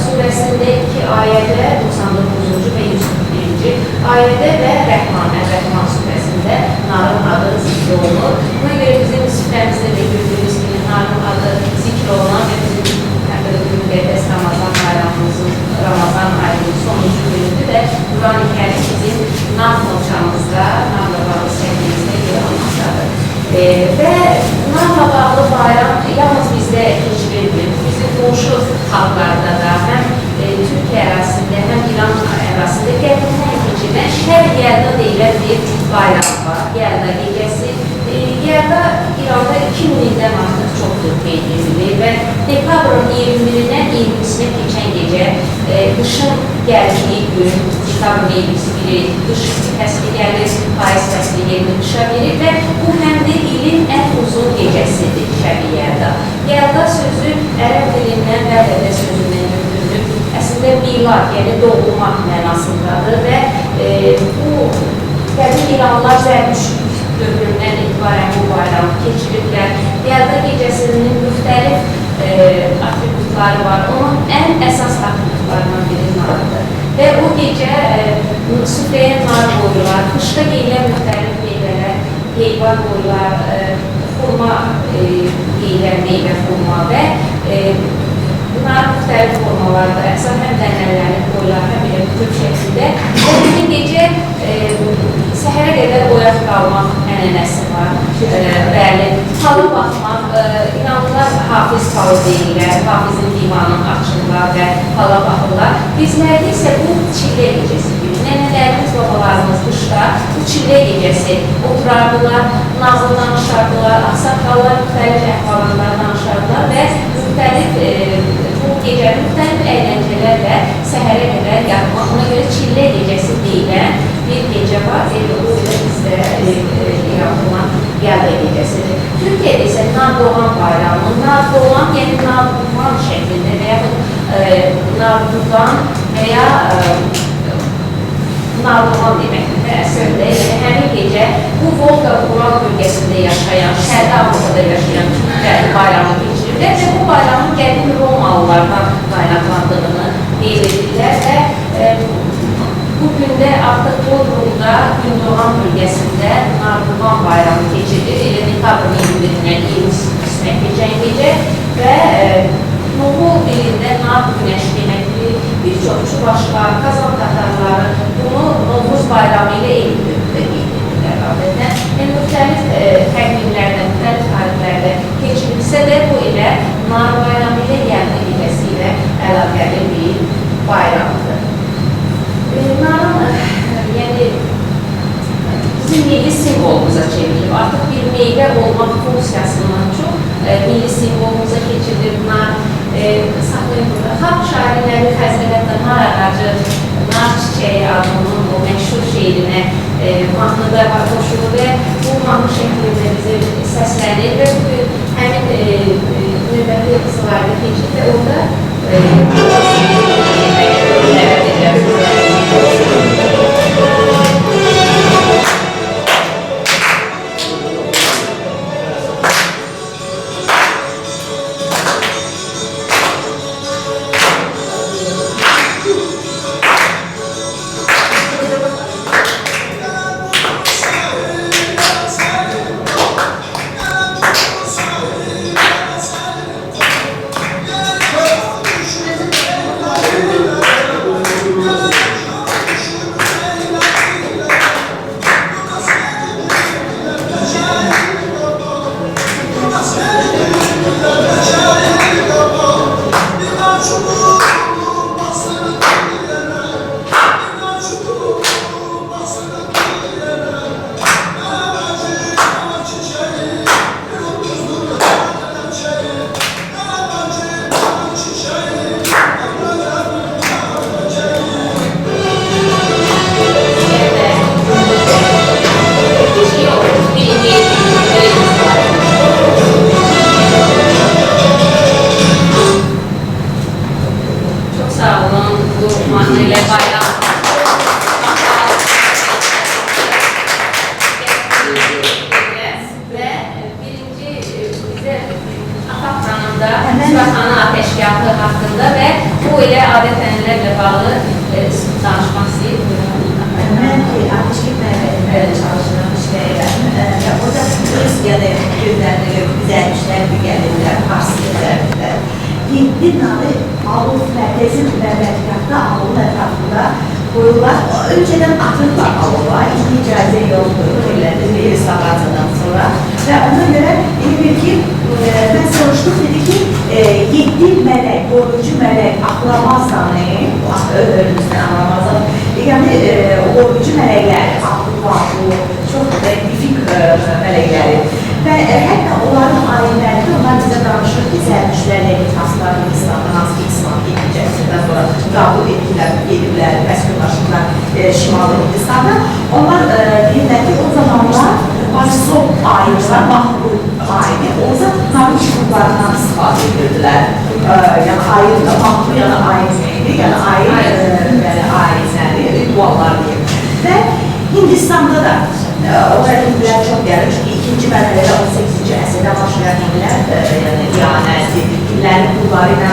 surəsində 2 ayədə, 99-cu və 101-ci ayədə və Rəhman surəsində narın adı zikr olunur. Buna görə bizim süfrəmizdə də gördüyümüz kimi narın adı zikr olunan və bizim müqəddəs Ramazan bayramımızın, Ramazan ayının sonuncu günüdür və Quran-ı Kərim bizim nar noçamızda, narla bağlı səhvimizdə yer almaqdadır. Və narla bağlı bayram yalnız bizdə keçirilmir. Bizim qonşu xalqlarda da həm Türkiyə ərazisində, həm İran ərazisində qədimdən keçirilən Şər Yəlda deyilən bir bayram var. Yəlda gecəsi. Yəlda İranda 2000 ildən artıq çoxdur qeyd edilir və dekabrın 21-dən 20-sinə keçən gecə qışın gəldiyi gün, dekabrın 21-i qış fəsli gəlir, payız fəsli yerini qışa verir və bu həm də ilin ən uzun gecəsidir Şəbi Yəlda. Yəlda sözü ərəb dilindən və ədədə sözündən götürülüb, əslində milad, yəni doğulmaq mənasındadır və bu qədim İranlılar Zərdüşt dövründən etibarən bu bayramı keçiriblər. Yəlda gecəsinin müxtəlif atributları var. Onun ən əsas atributlarından biri nardır. Və o gecə süfrəyə nar qoyurlar, qışda geyilən müxtəlif meyvələr, heyvan qoyurlar, xurma geyilən meyvə xurma və bunlar müxtəlif formalarda, əsasən həm dənələri qoyurlar, həm elə bütün şəkildə. Və bir gecə səhərə qədər oyaq qalmaq ənənəsi var. Bəli, falı baxmaq, İranlılar hafiz falı deyirlər, hafizin divanın açırlar və fala baxırlar. Bizlərdə isə bu çillə gecəsidir. Nənələrimiz, babalarımız qışda bu çillə gecəsi oturardılar, nazlı danışardılar, ağsaqqallar müxtəlif əhvalatlar danışardılar və müxtəlif bu gecənin müxtəlif əyləncələrlə səhərə qədər yatmaq. Ona görə çillə gecəsi deyilən bir gecə var, o ilə bizdə İran olan Yəlda gecəsidir. Türkiyədə isə Nardoğan bayramı, Nardoğan, yəni Nardoğan şəklində və yaxud Nardoğan və ya Nardoğan deməkdir əslində. Həmin gecə bu Volqa Ural bölgəsində yaşayan, Şərqi Avropada yaşayan türklər bayramı keçirirlər və bu bayramın qədim Romalılardan qaynaqlandığını qeyd edirlər və bu gündə artıq Bodrumda, Gündoğan bölgəsində Nardoğan bayramı keçirilir. Elə dekabrın 21-dən 20-sinə keçən gecə və Moğol dilində nar günəş deməkdir. Bir çox Çuvaşlar, Kazan Tatarları bunu Novruz bayramı ilə eyni dövrdə qeyd edirlər adətən. Yəni, müxtəlif təqvimlərdə, müxtəlif tarixlərdə keçirilib Rusiyasından çox milli simvolumuza keçirdi. Bunlar saxlayın burada. Xalq şairləri Xəzrətdə nar ağacı, nar çiçəyi adının o məşhur şeirinə mahnıda qoşulur və bu mahnı şəklində bizi səslənir və həmin növbəti slayda keçir və orada önceden atırlar alova, ilk icazə yoktur, bir restaurasyondan sonra ve ona göre ki ben soruştum, dedi ki 7 melek, koruyucu melek aklamazsan, önümüzden aklamazsan, yani koruyucu melekler, aklı var, bu çok defik melekleri ve hətta onların ayinlərində onlar bizə danışır ki, zərdüşlərlə etaslar İslam'dan hansı İslam gedəcəksindən sonra qabul ediblər, məskunlaşırlar Şimal Hindistan'da. Onlar deyirlər ki, o zamanlar Varsov ayinlər, Mahmud ayini, orada namış hüquqlarından istifadə edirdilər. Yəni ayında Mahmud, yəni ayin neydi, yəni ayinləri, rituallar deyim. Və Hindistan'da da oraya hindilər çox gəlir, çünki ikinci mərhələdə 18-ci əsrdə başlayan hindilər, yəni iyanəsi, hindlərin qulları ilə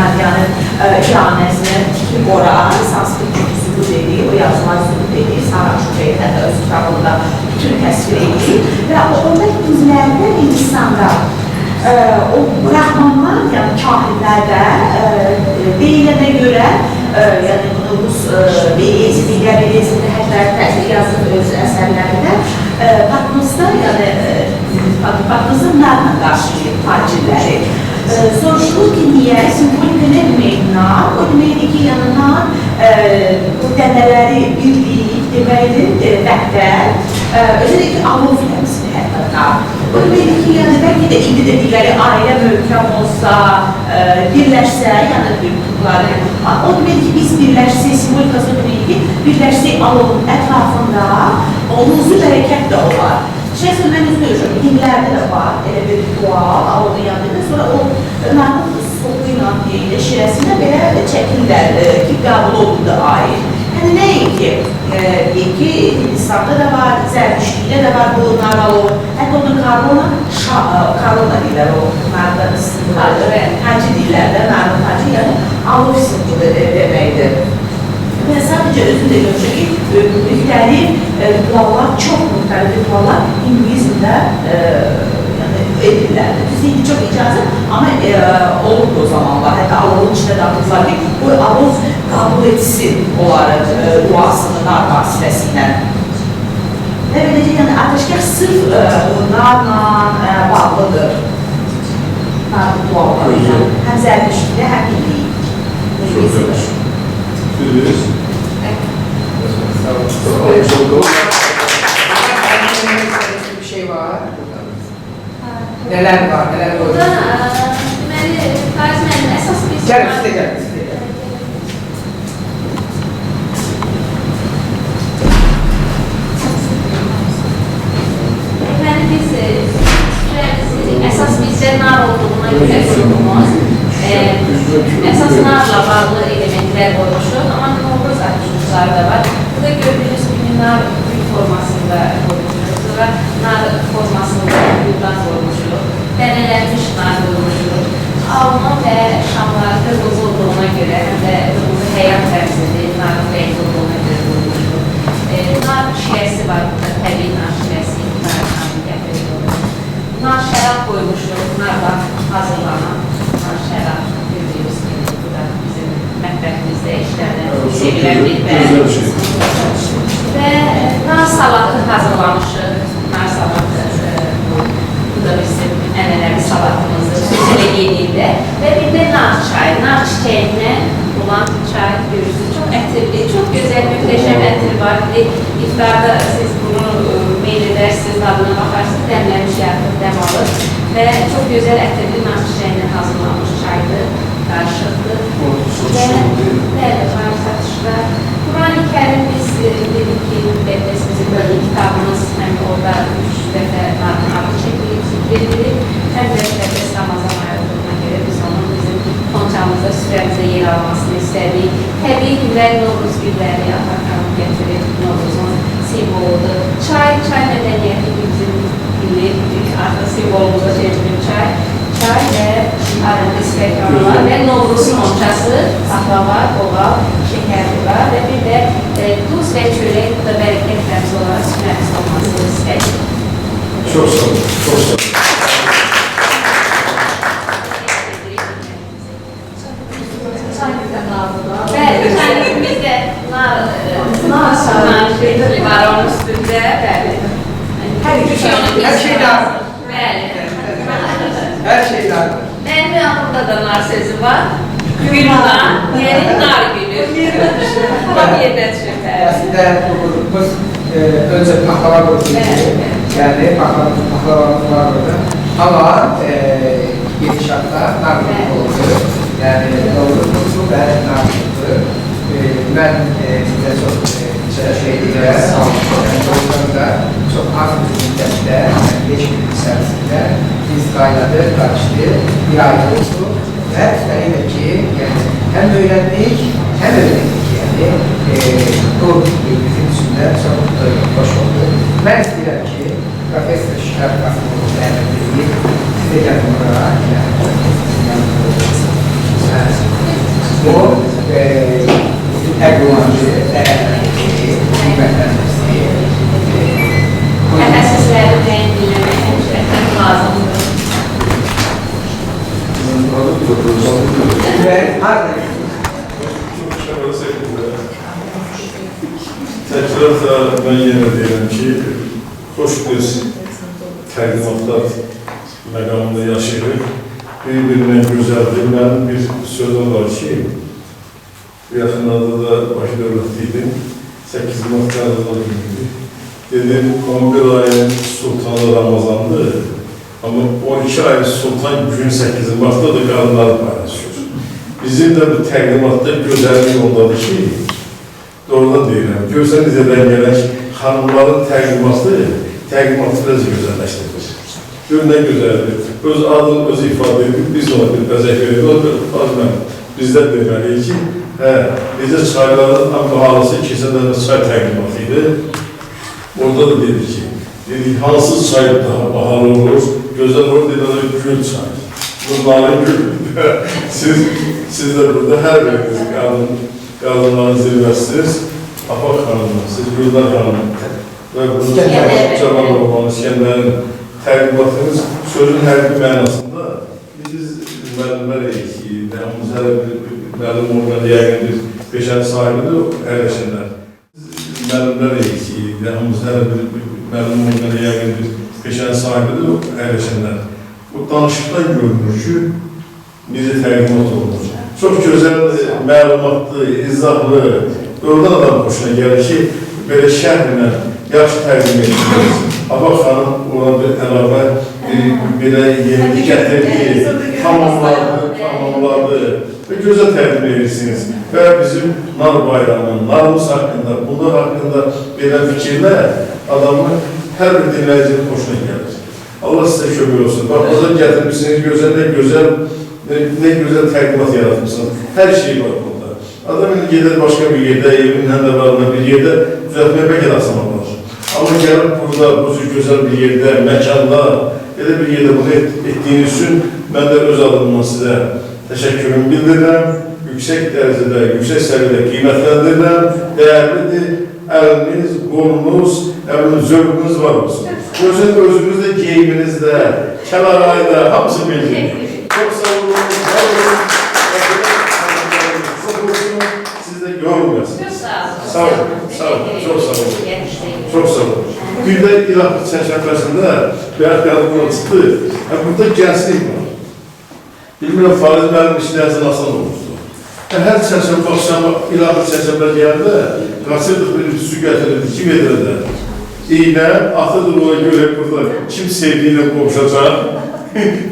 iyanəsini tikib ora, sanskrit çünki sübut edir, o yazılar sübut edir, Saraşucayı hətta öz kitabında bütün təsvir edir və orada hindlərdə Hindistan'da o Brahmanlar, yəni kahinlərdə deyilənə görə, yəni Rus digər bezində hətta təsir yazır öz əsərlərində Patmos'da, yəni Patmos'da narla qarşılayır tacirləri. Soruşulur ki, niyə? Simvolika nə demək nar? O deməkdir ki, yəni nar bu dənələri birliyik deməkdir, vəhdət, özədə ki, alov təmsili hətta nar. O deməkdir ki, yəni bəlkə də indi dedikləri ailə möhkəm olsa, birləşsə, yəni bütünləri, o deməkdir ki, biz birləşsək, simvolikası deməkdir ki, birləşsək alovun ətrafında oluzu bərəkət də olar. Şəxsən mən özü görüşüm, hindlərdə də var, elə bir ritual, alovun yanında, sonra o narın soğuğu ilə şirəsində belə çəkirlər ki, qəbul olundu aid. Yəni nəyə ki, Hindistan'da da var, Zərdüştlikdə də var bu nar alov, hətta onun karlona deyirlər, o nardan ısınırlar, tacı deyirlər də, narın tacı, yəni alov simvolu deməkdir. Və sadəcə özündə görüşür ki, müxtəlif rituallar, çox müxtəlif rituallar hinduizmdə edirlərdir. Düzdür, çox icazə, amma olurdu o zamanlar, hətta alovun içində dağıtırlar ki, bu alov qəbul etsin onların duasını nar vasitəsilə. Və beləcə, yəni ateşkəş sırf narla bağlıdır. Nar rituallarıyla, həm zərdüştlikdə, həm hinduizmdə. Filiz. Bir şey var. Neler var, neler Burada koyuyorsunuz? deməli, Fariz müəllim, əsas biz... Gəlin, siz de gəlin, siz de gəlin. Deməli, biz əsas bizdə nar olduğuna görə qurumuz. Əsas narla bağlı elementlər qoymuşuq, amma Novruz açıqları da var. Burada gördüyünüz kimi nar gül formasında qoymuşuq, sonra nar formasında güldan qoymuşuq, dənələnmiş nar qoymuşuq. Alma və şamlar qırmızı olduğuna görə, həm də qırmızı həyat tərzidir, narın rəngi olduğuna görə qoymuşuq. Nar şirəsi var burada, təbii nar şirəsi, nar şərab qoymuşuq, narla hazırlanan nar şərab gördüyünüz kimi burada bizim mətbəximizdə işlənən sevilən bir və nar salatı hazırlamışıq. Nar salatı bu da bizim ənənəvi salatımızdır, xüsusilə yediyində və bir də nar çayı, nar çiçəyindən olan çay görürsünüz. Çox ətirli, çox gözəl, mühtəşəm ətri var. İftarda siz bunu meyl edərsiniz, dadına baxarsınız, dəmləmiş yaxud dəm alır və çox gözəl ətirli nar çiçəyindən hazırlanmış çaydır, qarışıqdır. Bəli, var satışda. Quran-ı Kərim biz dedik ki, müqəddəsimizin bölüm kitabımız həm orada 3 dəfə narın adı çəkilib, zikr edilir, həm də müqəddəs Ramazan ayı olduğuna görə biz onun bizim xonçamızda, süfrəmizə yer almasını istədik. Təbii günlər, Novruz günləri, Atakanın gətirib Novruzun simvoludur. Çay mədəniyyəti bizim milli artıq simvolumuza çevrilir çay və arada stəkanlar və Novruz xonçası, pahlava, oval, şəkərli var və bir də duz və çörək, bu da bərəkət rəmzi olaraq süfrəmiz olmasını istədik. Çok sağ olun, çok sağ olun. Bəli, çayımızda nar şəkli var onun üstündə, bəli. Her şey lazım. Bəli. Her şey lazım. Mənim yanımda da nar sözü var. Gülnar, yəni nar gülü. Tam yerdə düşür, bəli. Aslında grubumuz önce pahlava grubuydu. Yani pahlavamız var burada. Ama gidişatta nar grubu oldu. Yani doğru kursu ve nar grubu. Ben size çok şey diyeceğim. Doğrularında çok az bir müddette, 5 gün içerisinde biz kaynadık, karıştı, bir ay oldu. Ve üstelik ki yani hem öğrendik hem öğrendik yani. Bu bizim için de çok hoş oldu. Ben istedim ki Profesör Şerif Kasımoğlu Ermeni'yi size yakın olarak bu Erdoğan'cı değerlendirmeyi, kıymetlendirmeyi Əsasları təyinləmək həmçinin lazımdır. ve ardından Tekrar da ben yine diyelim ki, hoş bir təqdimatlar məqamında yaşayırıq. Bir-birine güzeldir. Ben bir sözüm var ki, bu yaxınlarda da baş dövlətliydim. 8 Mart'ta günüydü. Dedim 11 ayın sultanı Ramazan'dı. Ama 12 ayın sultan gün 8 Mart'ta da qadınları paylaşıyor. Bizim de bu təqdimatda gözəllik ondadır ki, doğrudan deyirəm, görsəniz edən gələk xanımların təqdimatı biraz gözəlləşdirir. Gör nə gözəldir. Öz adını öz ifadə edib, biz ona bir bəzək veririk. Bizdə deməliyik ki, necə çayların baharası keçədən çay təqdimatı idi. Orada da dedik ki, hansı çay daha baharlı olur, gözəl olur, dedik gül çay. Bunların gülü. Siz de burada hər biriniz qadınların zirvəsiniz. Afaq xanımı, siz Gülnar xanımı və bunu Cavan Roman, İskəndərin təqdimatınız sözün hər bir mənasında biz müəllimlərəyik ki, hamımız hər bir müəllim olmayan yəqin bir peşənin sahibidir, əyləşənlər. Müəllimlərəyik ki, hamımız hər bir müəllim olmayan yəqin bir peşənin sahibidir, əyləşənlər. Bu danışıqdan görünür ki, bizi təqdimat olunur. Çox gözəl məlumatlı, izahlı, doğrudan adam xoşuna gəlir ki, belə şərhlə yaxşı təqdim edilir. Afaq xanım ona bir əlavə belə yeni gətirdi, tamamladı və gözə təqdim edirsiniz. Və bizim nar bayramı, narımız haqqında, bunlar haqqında belə fikirlər adamın hər bir dinləyicinin xoşuna gəlir. Allah sizə kömək olsun. Bax, o da gətirmişsiniz, nə gözəl təqdimat yaratmışsınız. Hər şey var burada. Adam indi gedir başqa bir yerdə, evin həndəvarına bir yerdə düzəltməyə bəlkə də asan olur. Amma gəlib burada, bu cür gözəl bir yerdə, məkanda, elə bir yerdə bunu etdiyiniz üçün mən də öz adımdan sizə təşəkkürümü bildirirəm. Yüksək dərəcədə, yüksək səviyyədə qiymətləndirirəm. Dəyərlidir, əliniz, qolunuz, zövqünüz var olsun. Özünüz də, geyiminiz də, kənar ayda, hamısı bildirir. Çok sağ olun, sağ olun. Çok olsun, siz de yorulmayasınız. Sağ olun, sağ olun, çok sağ olun. Çok sağ olun. Bir de İlah çərçəvəsində bəyət yardımına çıxdı. Burada gənclik var. Bilmirəm, Fariz mənim işləyəsin asan olmuşdu. Hər çərçəvə baxsam, İlah çərçəvə deyəndə, qaçırdıq bir su gətirirdi, 2 metrədə. İynə, atıdır ona görə burada kim sevdiğiyle qovuşacaq.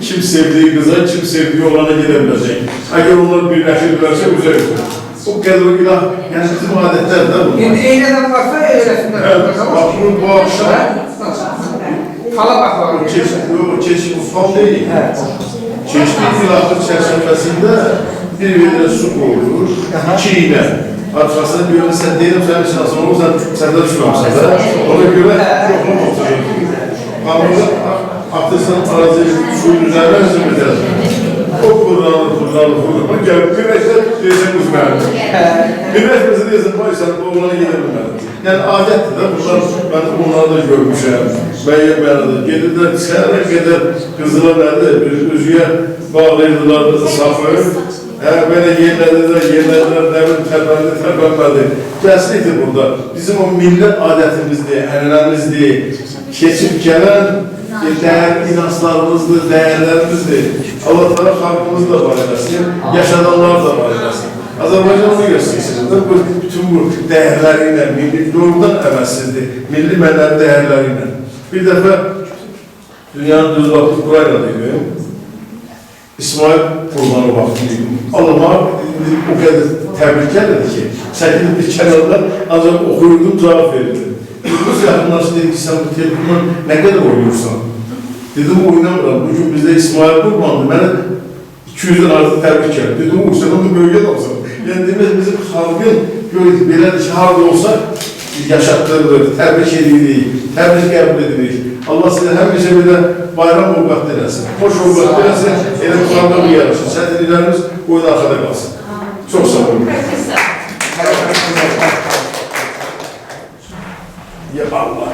Kim sevdiği kıza, kim sevdiği oğlana gidemeyecek. Eğer onlar birleşirlerse güzel olur. O kadar günah, yani bizim adetler de bu. Şimdi eyneden baksa eylesinler. Evet, bak bu akşam... Fala bakma. Çeşit ufak değil. Çeşitli ilahlık çerçevesinde bir litre su koyulur, 2 iğne. Arkasına bir yönü sen değilim, sen için asıl olur, sen de düşmemişsin de. Ona göre yoklama oturuyor. Hamurda atırsan arazi suyun üzerine zümrütler. O kullanır. Gelip güneşte değilsen uzmanır. Güneş bizi değilsen baysan oğlana gidebilmez. Yani adettir de bunlar, ben bunları da görmüşüm. Meyyemlerinde gelirler, seyre kadar kızılar nerede, bir üzüye bağlayırdılar safı. Böyle yerlediler, devir terbenmedi. Kesinlikle burada. Bizim o millet adetimizdi, enlemizdi. Keçip gelen inanslarımızdır, değerlerimizdir. Allah taraf halkımız da var edesin, yaşadanlar da var edesin. Azərbaycan'ı gösterirsiniz de bütün bu değerleriyle, milli doğrudan əvəzsizdir, milli mənəvi değerleriyle. Bir defa dünyanın düz vakti Ukrayna'daydım. İsmail Kurbanı vaxtıydım. Allah'ıma o kadar təbriklər dedi ki, çəkilib bir kənarda ancaq oxuyurdum, cevap verirdim. Biz yaxınlaşdı dedi ki, sen bu telefondan ne kadar oynuyorsan? Dedim, oynamıram. Bugün bizde İsmail Kurban'dı. Mənə 200'den artıq təbrik gəldi. Dedim, o sen onu bölge de olsan. Yani demək, bizim xalqın belədir ki, harada olsa yaşatdırılır, təbrik edirik, təbrik qəbul edirik. Allah size həmişə belə bayram ovqat eləsin, hoş ovqat eləsin, elə tutanlar bir yarışın. Sədrilərimiz oyun arxada qalsın. Çok sağ olun. Ya Allah.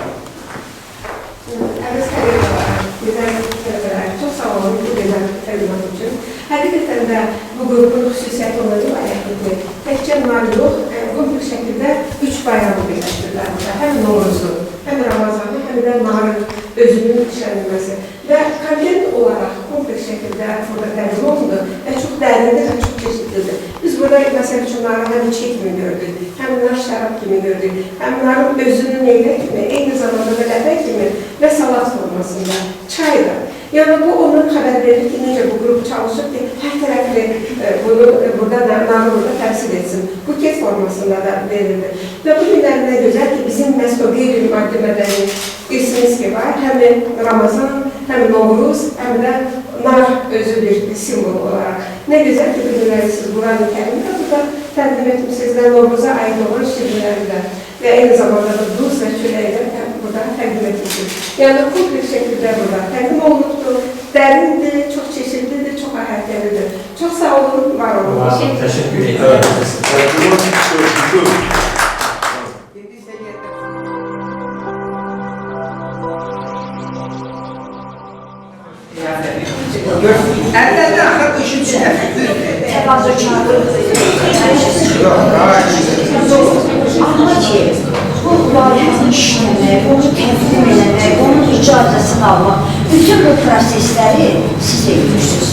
Çok sağ olun bu güzel təlimat üçün. Həqiqətən də bu qrupun xüsusiyyəti olacaq ayaqlıdır. Təkcə nar yox, kompleks şəkildə 3 bayramı birləşdirilər. Həm Novruzun, həm Ramazanı, həm də narın özünün işlənilməsi. Və kontent olaraq kompleks şəkildə burada təqdim olundu və çox dərindir və çox çeşitlidir. Biz burada məsəl üçün narı həm çiğ kimi gördük, həm nar şərab kimi gördük, həm narın özünün neynə kimi, eyni zamanda da ləbə kimi və salat formasında, çay da. Yani bu onun xəbər verir ki, necə bu qrup çalışıb ki, hər tərəfli bunu burada narı burada təmsil etsin. Buket formasında da verilir. Və bu günlər nə gözəl ki, bizim məhz o qeyri-maddi mədəni irsimiz ki var, həm Ramazan, həm Novruz, həm də nar özü bir simbol olarak. Ne güzel ki, bu günləri siz Quran-ı Kərimdə burada təqdim etmişsiniz və Novruza aid olan şiirləri də və eyni zamanda da duz və çörəklər burada təqdim etmişsiniz. Yani kompleks şəkildə burada təqdim olunubdur, dərindir, çox çeşitlidir, çox əhəmiyyətlidir. Çox sağ olun, var olun. Teşekkür ederim. Ellerden akar ışın çıkar. Ama ki, bu layihəni işləmək, onu təqdim eləmək, onun icazəsini almaq, bütün bu prosesləri siz edirsiniz.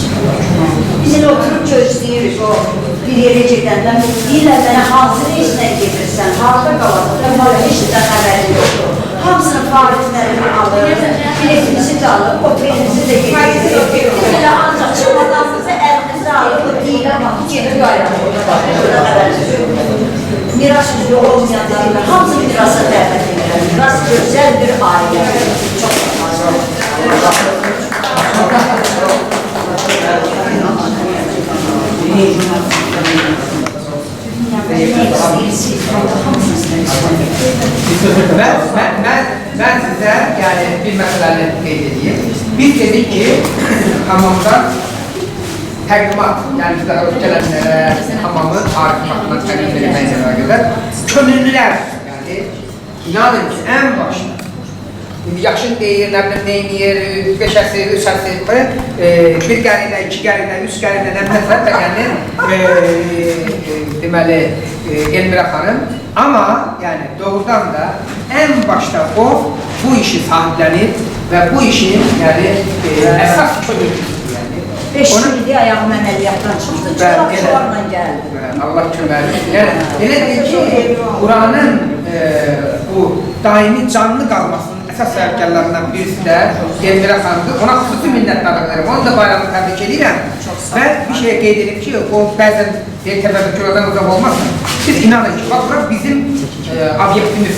Biz elə oturub gözləyirik o bir yerə gedəndən, deyirlər mənə hansı reislə gedirsən, harada qalacaq, mən heç də xəbərim yoxdur. hamısını faizlərini alır, biletinizi də alır, otelinizi də getirir. Belə ancaq çamadanınızı əlinizə alır, o deyilə baxı gedir ayrılır. Miras üzrü olmayanlarla hamısı mirasa dəvət edir. Miras gözəl bir ailə. Çox Ben size yani bir meseleni qeyd edeyim. Biz dedik ki hamamda təqdimat, yani bizə gələnlərə hamamı tarif haqqında təqdim edilməyəcəyə qədər könüllülər, yani inanın ki, ən başda yaşın deyir, nə bilim, neyniyir, 5-əsi, 3-əsi, bir gəlinə, 2 gəlinə, 3 gəlinə, nə bilim, yəni deməli, Elmira xanım. Ama yani doğrudan da en başta o bu işi sahiplənib və bu işin yani əsas könüllüsü. 5 ildir ayağım əməliyyatdan çıxdı, çoraplarla gəldi. Allah köməkdir. Yəni, elə deyil ki, Quranın bu daimi canlı qalmasının əsas səbəbkarlarından birisi də Elmira xanımdır. Ona xüsusi minnətdarlıq edirəm. Onu da bayramı təbrik edirəm. Və bir şey qeyd edib ki, o bəzən təbəbbəkörlərdən uzaq olmazsa, siz inanın ki, bak bura bizim obyektimiz.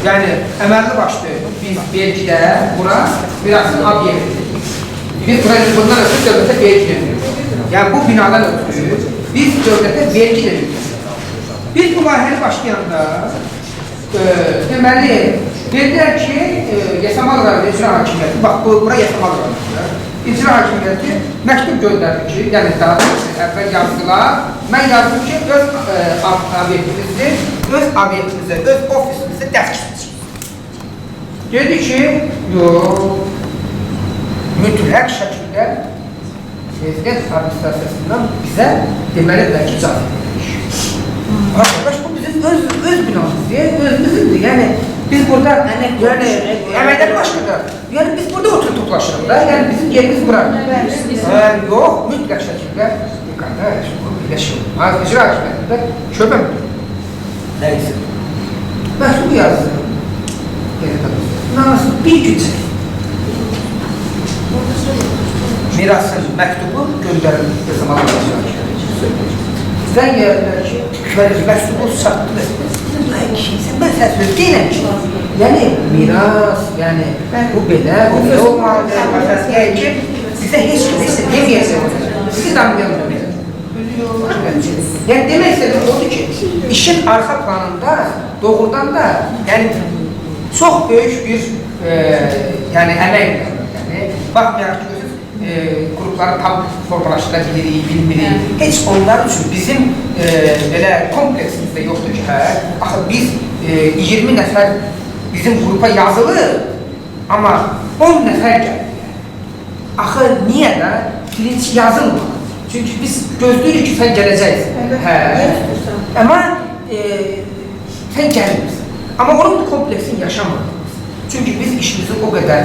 Yəni, əməlli başlı biz Belgidə bura birazın obyektidir. Biz bundan ötürü dövlətə vergi veriyoruz. Yani bu binadan ötürü biz dövlətə vergi veriyoruz. Biz bu layihəni başlayanda deməli dediler ki Yasamal Rayonu İcra Hakimiyyəti, bak bura Yasamal Rayonu İcra Hakimiyyəti məktub göndərdi ki, yəni daha doğrusu əvvəl yazdılar. Mən yazdım ki, öz obyektimizdir, öz ofisimizdə dərs keçəcək. Dedi ki, yox, mütləq şəkildə Prezident Administrasiyasından bizə deməlidirlər ki, icazə verilmiş. Arkadaş, bu bizim öz binamızdır, özümüzdür. Yəni, biz burada, əməkdən başqadır. Yəni, biz burada otur toplaşırıq da, yəni bizim yerimiz bura. Yox, mütləq şəkildə, qardaş, bu belə şey olmaz. İcra hakimiyyətində şöbə müdür. Nəyisi? Məktubu yazdım. Nasıl bir gün çək. Mirasın məktubu göndərilmiş Yasamal Rayonu. Sən yerlər ki, məktubu çatdınız. Mən sən söz deyiləm ki, yəni miras, yəni bu belə olmalıdır, ki, sizə heç deməyəcək, sizi damlayalım. Yəni demək istədim odur ki, işin arxa planında doğrudan da yəni çox böyük bir əmək var. Baxmayaraq ki, grupları tam formalaşdıra bilmirik. Heç onlar üçün bizim belə kompleksimizdə yoxdur ki, axı biz 20 nəfər bizim qrupa yazılır, amma 10 nəfər gəlir. Axı niyə də birinci yazılmır? Çünki biz gözləyirik ki, sən gələcəksin. Amma sən gəlmirsən. Amma onun kompleksini yaşamadınız. Çünki biz işimizi o qədər,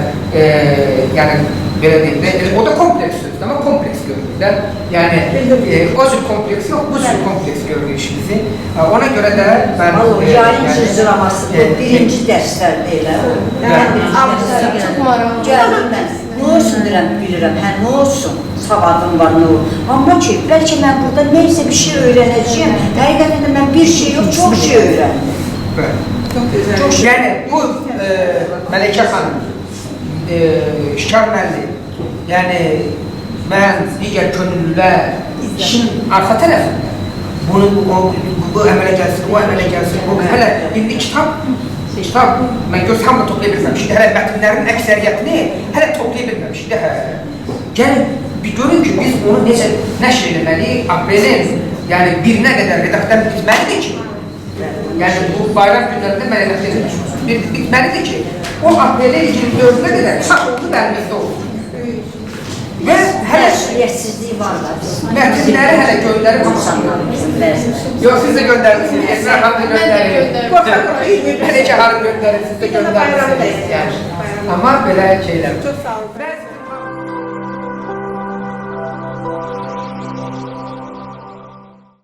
yəni belə deyim də, o da kompleks sözdür, amma kompleks görürlər. Yəni, o cür kompleks yox, bu cür kompleks görür işimizi. Ona görə də mən... Yayın cırcıraması, birinci dərslərdə elə. Çok maraqlı. Gəldim mən, nə olsun bilirəm, hə, nə olsun, savadım var, nə olur. Amma ki, bəlkə mən burada neysə bir şey öyrənəcəyəm, həqiqətən də mən bir şey yox, çox şey öyrəndim. Yəni, bu Mələkə xanım, Şikar müəllim, yəni mən digər könüllülər işin arxa tərəfində bunu bu əmələ gəlsin, o əmələ gəlsin, hələ indi kitab mən göz hamla toplaya bilməmişdi, hələ mətnlərin əksəriyyətini hələ toplaya bilməmişdi. Yəni, bir görün ki, biz onu necə nəşr edilməliyik, aprelin, yəni birinə qədər redaktör bitməlidir ki, yəni bu bayram günlərində mən redaktör bitməlidir ki, o aprelin 24-nə qədər çap oldu və əlimizdə oldu. Və hələ Məsuliyyətsizliyi var da. mətnləri hələ göndərib yox, siz də göndərirsiniz, Esra xanım da göndərir. Mələkə xanım göndərir, siz də göndərirsiniz. Amma belə şeylər. Çox sağ olun.